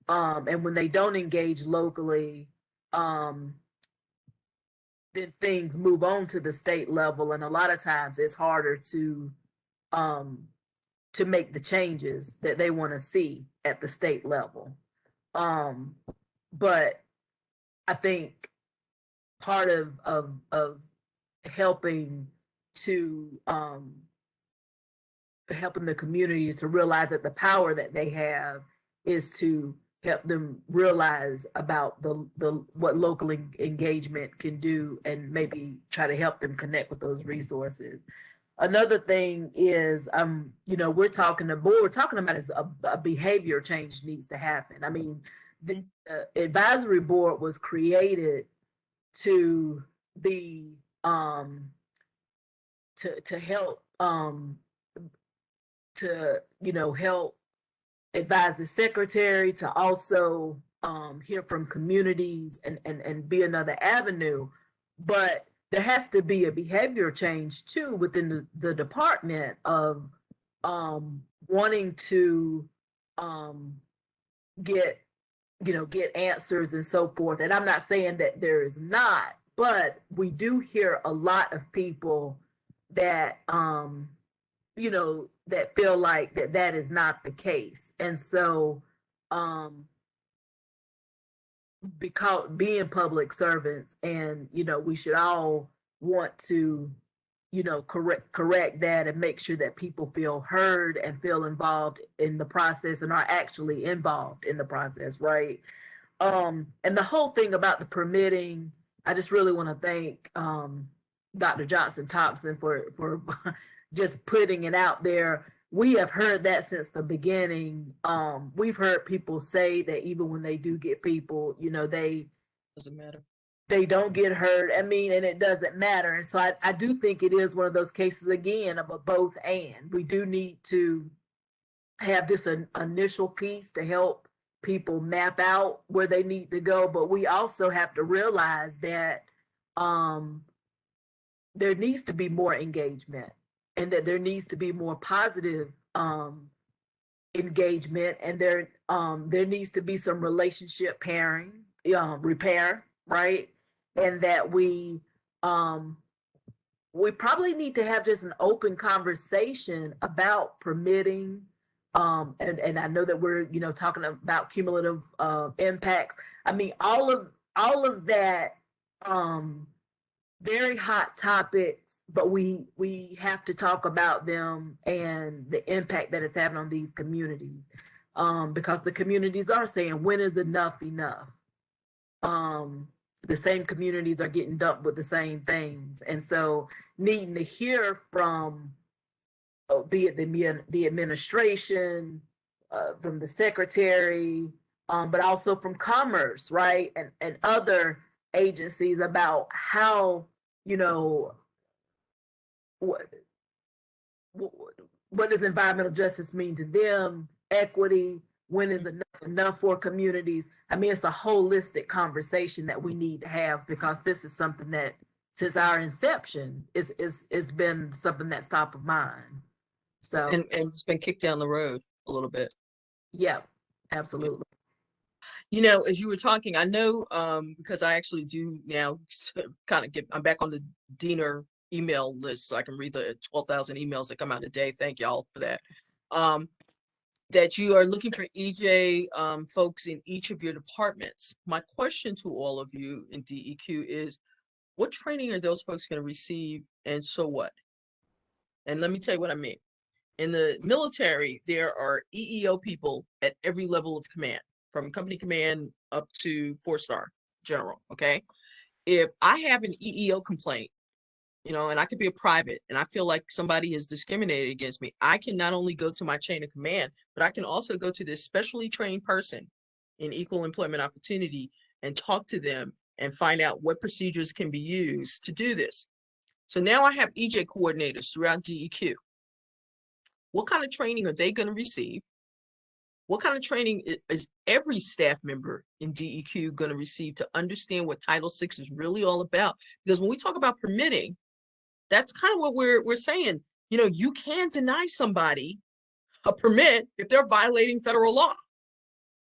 And when they don't engage locally, then things move on to the state level. And a lot of times it's harder to make the changes that they want to see at the state level. But I think part of helping to helping the communities to realize that the power that they have is to help them realize about the what local engagement can do, and maybe try to help them connect with those resources. Another thing is, we're talking about is a behavior change needs to happen. I mean, the advisory board was created to be to help help advise the secretary, to also hear from communities and be another avenue. But there has to be a behavior change too within the department of wanting to get answers and so forth. And I'm not saying that there is not, but we do hear a lot of people that that feel like that is not the case. And so because being public servants, and we should all want to correct that and make sure that people feel heard and feel involved in the process and are actually involved in the process, right? And the whole thing about the permitting, I just really want to thank Dr. Johnson Thompson for just putting it out there. We have heard that since the beginning. We've heard people say that even when they do get people, they Doesn't matter. they don't get hurt. I mean, and it doesn't matter. And so I do think it is one of those cases again of a both and. We do need to have this initial piece to help people map out where they need to go, but we also have to realize that there needs to be more engagement, and that there needs to be more positive engagement, and there needs to be some relationship pairing, repair, right? And that we probably need to have just an open conversation about permitting, and I know that we're talking about cumulative impacts. I mean, all of that very hot topics, but we have to talk about them and the impact that it's having on these communities, because the communities are saying, when is enough enough? The same communities are getting dumped with the same things, and so needing to hear from, be it the administration, from the secretary, but also from commerce, right, and other agencies about how, what does environmental justice mean to them, equity, when is enough for communities. I mean, it's a holistic conversation that we need to have, because this is something that since our inception is been something that's top of mind. So And it's been kicked down the road a little bit. yeah, absolutely. As you were talking, I know, because I actually do now kind of I'm back on the DENR email list, so I can read the 12,000 emails that come out a day. Thank y'all for that. That you are looking for EJ folks in each of your departments. My question to all of you in DEQ is, what training are those folks going to receive, and so what? And let me tell you what I mean. In the military, there are EEO people at every level of command, from company command up to 4-star general, okay? If I have an EEO complaint, and I could be a private, and I feel like somebody has discriminated against me, I can not only go to my chain of command, but I can also go to this specially trained person in equal employment opportunity and talk to them and find out what procedures can be used to do this. So now I have EJ coordinators throughout DEQ. What kind of training are they going to receive? What kind of training is every staff member in DEQ going to receive to understand what Title VI is really all about? Because when we talk about permitting, that's kind of what we're saying. You can deny somebody a permit if they're violating federal law,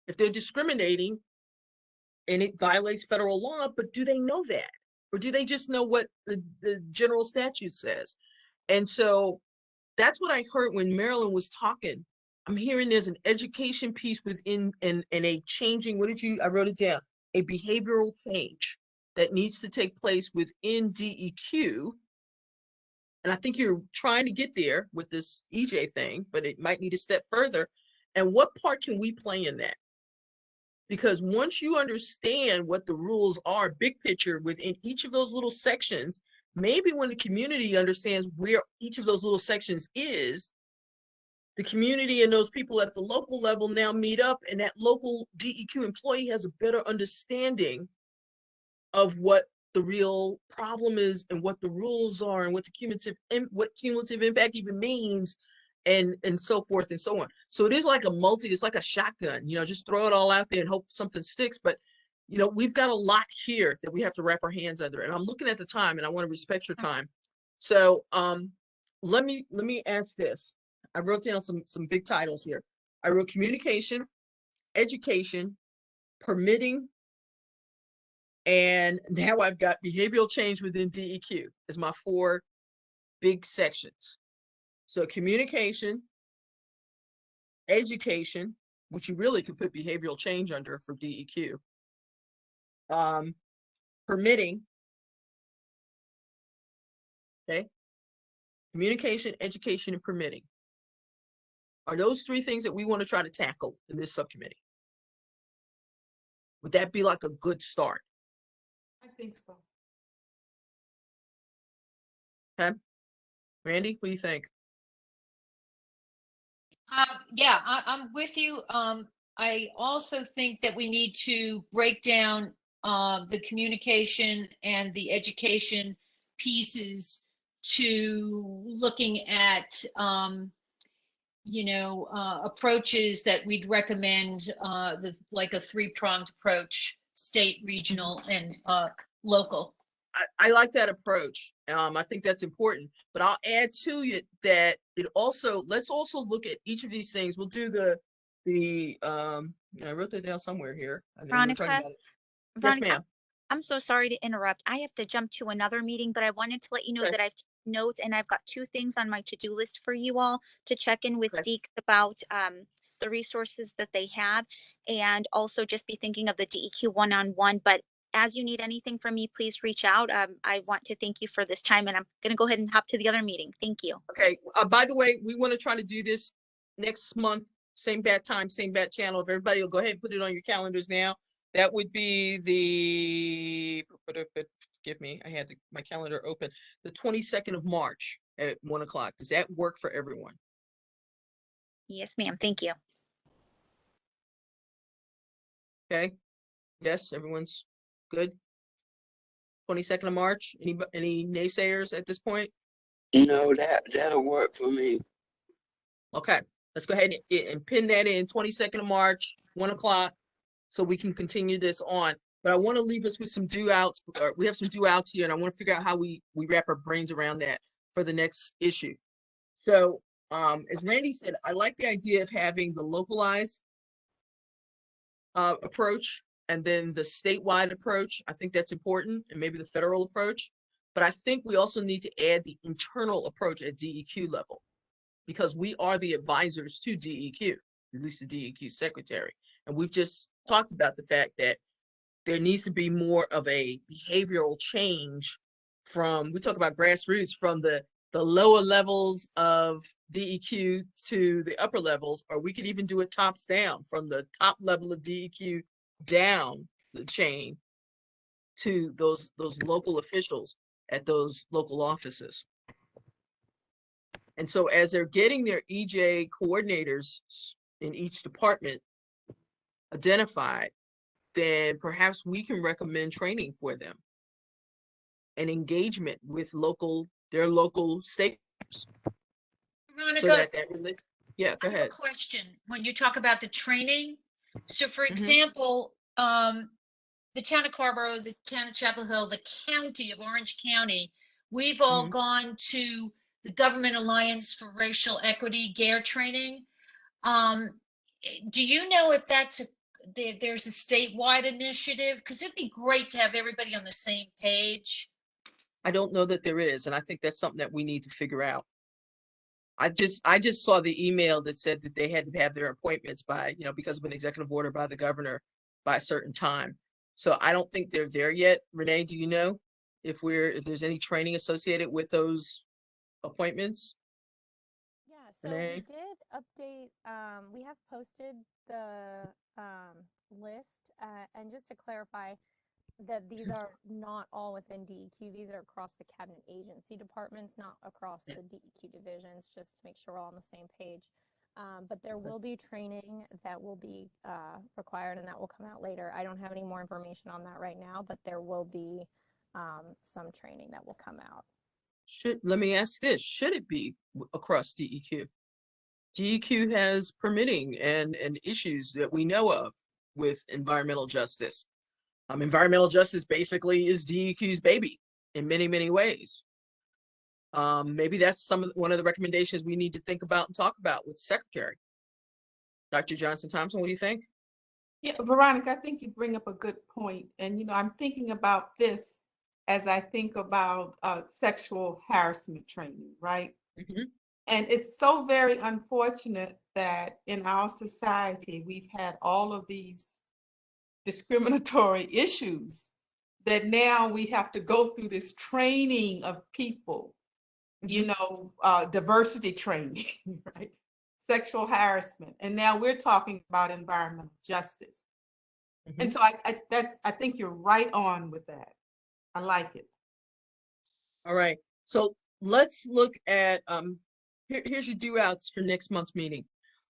if they're discriminating and it violates federal law, but do they know that? Or do they just know what the general statute says? And so that's what I heard when Marilyn was talking. I'm hearing there's an education piece within and a changing, I wrote it down, a behavioral change that needs to take place within DEQ. And I think you're trying to get there with this EJ thing, but it might need a step further. And what part can we play in that? Because once you understand what the rules are, big picture within each of those little sections, maybe when the community understands where each of those little sections is, the community and those people at the local level now meet up, and that local DEQ employee has a better understanding of what the real problem is and what the rules are and what cumulative impact even means, and so forth and so on. So it is like it's like a shotgun, just throw it all out there and hope something sticks. But we've got a lot here that we have to wrap our hands under, and I'm looking at the time and I want to respect your time. So let me ask this. I wrote down some big titles here. I wrote communication, education, permitting, and now I've got behavioral change within DEQ as my 4 big sections. So communication, education, which you really could put behavioral change under for DEQ, permitting, okay, communication, education, and permitting. Are those 3 things that we want to try to tackle in this subcommittee? Would that be like a good start? I think so. Okay. Randy, what do you think? Yeah, I'm with you. I also think that we need to break down the communication and the education pieces to looking at, approaches that we'd recommend, like a three-pronged approach, state, regional, and local. I like that approach. I think that's important, but I'll add to it that let's also look at each of these things. We'll do I wrote that down somewhere here. I know we were talking Veronica, about it. Yes, Veronica, ma'am. I'm so sorry to interrupt. I have to jump to another meeting, but I wanted to let you know Okay. that I've taken notes and I've got 2 things on my to-do list for you all to check in with Okay. DEQ about the resources that they have, and also just be thinking of the DEQ one-on-one. But as you need anything from me, please reach out. I want to thank you for this time, and I'm going to go ahead and hop to the other meeting. Thank you. Okay. By the way, we want to try to do this next month, same bat time, same bat channel. If everybody will go ahead and put it on your calendars now, that would be forgive me, I had my calendar open, the 22nd of March at 1 o'clock. Does that work for everyone? Yes, ma'am. Thank you. Okay. Yes, everyone's good. 22nd of March. Any naysayers at this point? No, that'll work for me. Okay, let's go ahead and pin that in 22nd of March, 1 o'clock, so we can continue this on. But I want to leave us with some due outs. We have some due outs here, and I want to figure out how we wrap our brains around that for the next issue. So, as Randy said, I like the idea of having the localized approach and then the statewide approach. I think that's important, and maybe the federal approach. But I think we also need to add the internal approach at DEQ level, because we are the advisors to DEQ, at least the DEQ secretary. And we've just talked about the fact that there needs to be more of a behavioral change we talk about grassroots, from the lower levels of DEQ to the upper levels, or we could even do it tops down, from the top level of DEQ down the chain to those local officials at those local offices. And so as they're getting their EJ coordinators in each department identified, then perhaps we can recommend training for them and engagement with their local stakeholders. Veronica, So that really, yeah, go I have a ahead. question. When you talk about the training, so for Mhm. example, the town of Carborough, the town of Chapel Hill, the county of Orange County, we've all Mhm. gone to the Government Alliance for Racial Equity GARE training. Do you know if there's a statewide initiative? Because it'd be great to have everybody on the same page. I don't know that there is, and I think that's something that we need to figure out. I just saw the email that said that they had to have their appointments by, because of an executive order by the governor by a certain time. So I don't think they're there yet. Renee, do you know if there's any training associated with those appointments? Yeah, so Renee? we did update, we have posted the list, and just to clarify that these are not all within DEQ, these are across the cabinet agency departments, not across the DEQ divisions, just to make sure we're all on the same page. But there will be training that will be required, and that will come out later. I don't have any more information on that right now, but there will be some training that will come out. Let me ask this, should it be across DEQ? DEQ has permitting and issues that we know of with environmental justice. Environmental justice basically is DEQ's baby in many, many ways. Maybe that's one of the recommendations we need to think about and talk about with the Secretary. Dr. Johnson-Thompson, what do you think? Yeah, Veronica, I think you bring up a good point. And, I'm thinking about this as I think about sexual harassment training, right? Mhm. And it's so very unfortunate that in our society, we've had all of these discriminatory issues that now we have to go through this training of people, diversity training, right? Sexual harassment. And now we're talking about environmental justice. And so I think you're right on with that. I like it. All right. So let's look at, here's your due outs for next month's meeting.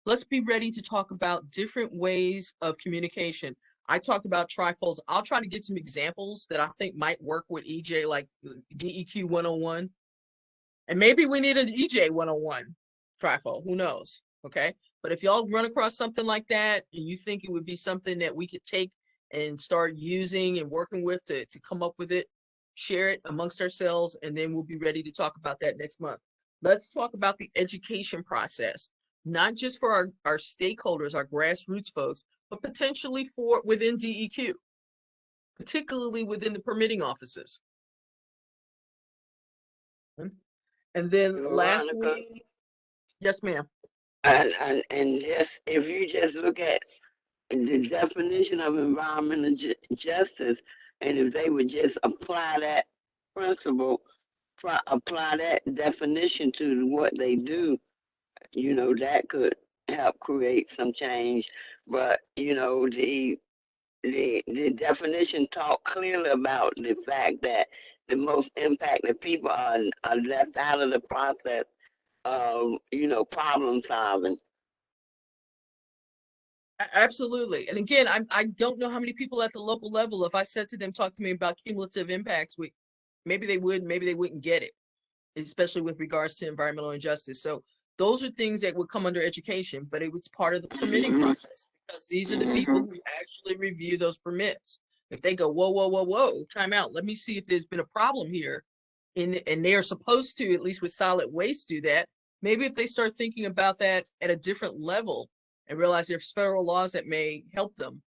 Let's be ready to talk about different ways of communication. I talked about trifolds. I'll try to get some examples that I think might work with EJ, like DEQ 101. And maybe we need an EJ 101 trifold, who knows? Okay. But if y'all run across something like that and you think it would be something that we could take and start using and working with to come up with it, share it amongst ourselves, and then we'll be ready to talk about that next month. Let's talk about the education process, not just for our stakeholders, our grassroots folks, but potentially for within DEQ, particularly within the permitting offices. And then Veronica, lastly, yes, ma'am. and just if you just look at the definition of environmental justice, and if they would just apply that principle, apply that definition to what they do, you know, that could help create some change. But you know, the definition talk clearly about the fact that the most impacted people are left out of the process of, you know, problem solving. Absolutely. And again, I don't know how many people at the local level, if I said to them, talk to me about cumulative impacts, maybe they would, maybe they wouldn't get it, especially with regards to environmental injustice. So those are things that would come under education, but it was part of the permitting process, because these are the people who actually review those permits. If they go, whoa, whoa, whoa, whoa, time out, let me see if there's been a problem here. And they are supposed to, at least with solid waste, do that. Maybe if they start thinking about that at a different level and realize there's federal laws that may help them,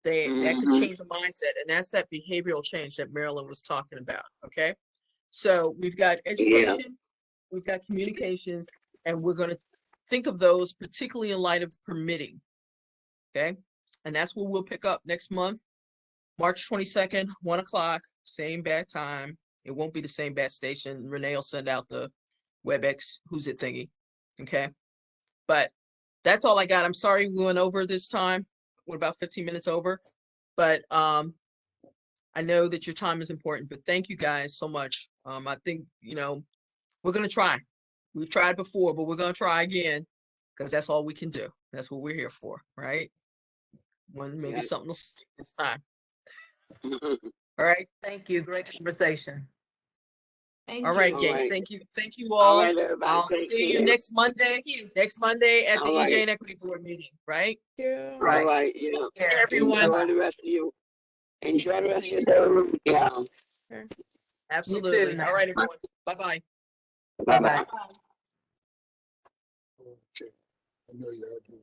that could change the mindset. And that's that behavioral change that Marilyn was talking about. Okay. So we've got education, we've got communications, and we're going to think of those particularly in light of permitting. Okay. And that's what we'll pick up next month, March 22nd, 1 o'clock, same bad time. It won't be the same bad station. Renee will send out the WebEx who's it thingy. Okay. But that's all I got. I'm sorry we went over this time. We're about 15 minutes over. But I know that your time is important, but thank you guys so much. I think, you know, we're going to try. We've tried before, but we're going to try again, because that's all we can do. That's what we're here for, right? Maybe something will stick this time. All right. Thank you. Great conversation. Thank All right, you. gang. right. Thank you. Thank you All all. right, everybody, I'll take see you care. next Monday. Next Monday at the All right. EJ and Equity Board meeting, right? Yeah. All Right. right, yeah. Yeah. Everyone. Enjoy the rest of your day. Yeah. Absolutely. now. All right, everyone. Bye-bye. Bye-bye. Bye.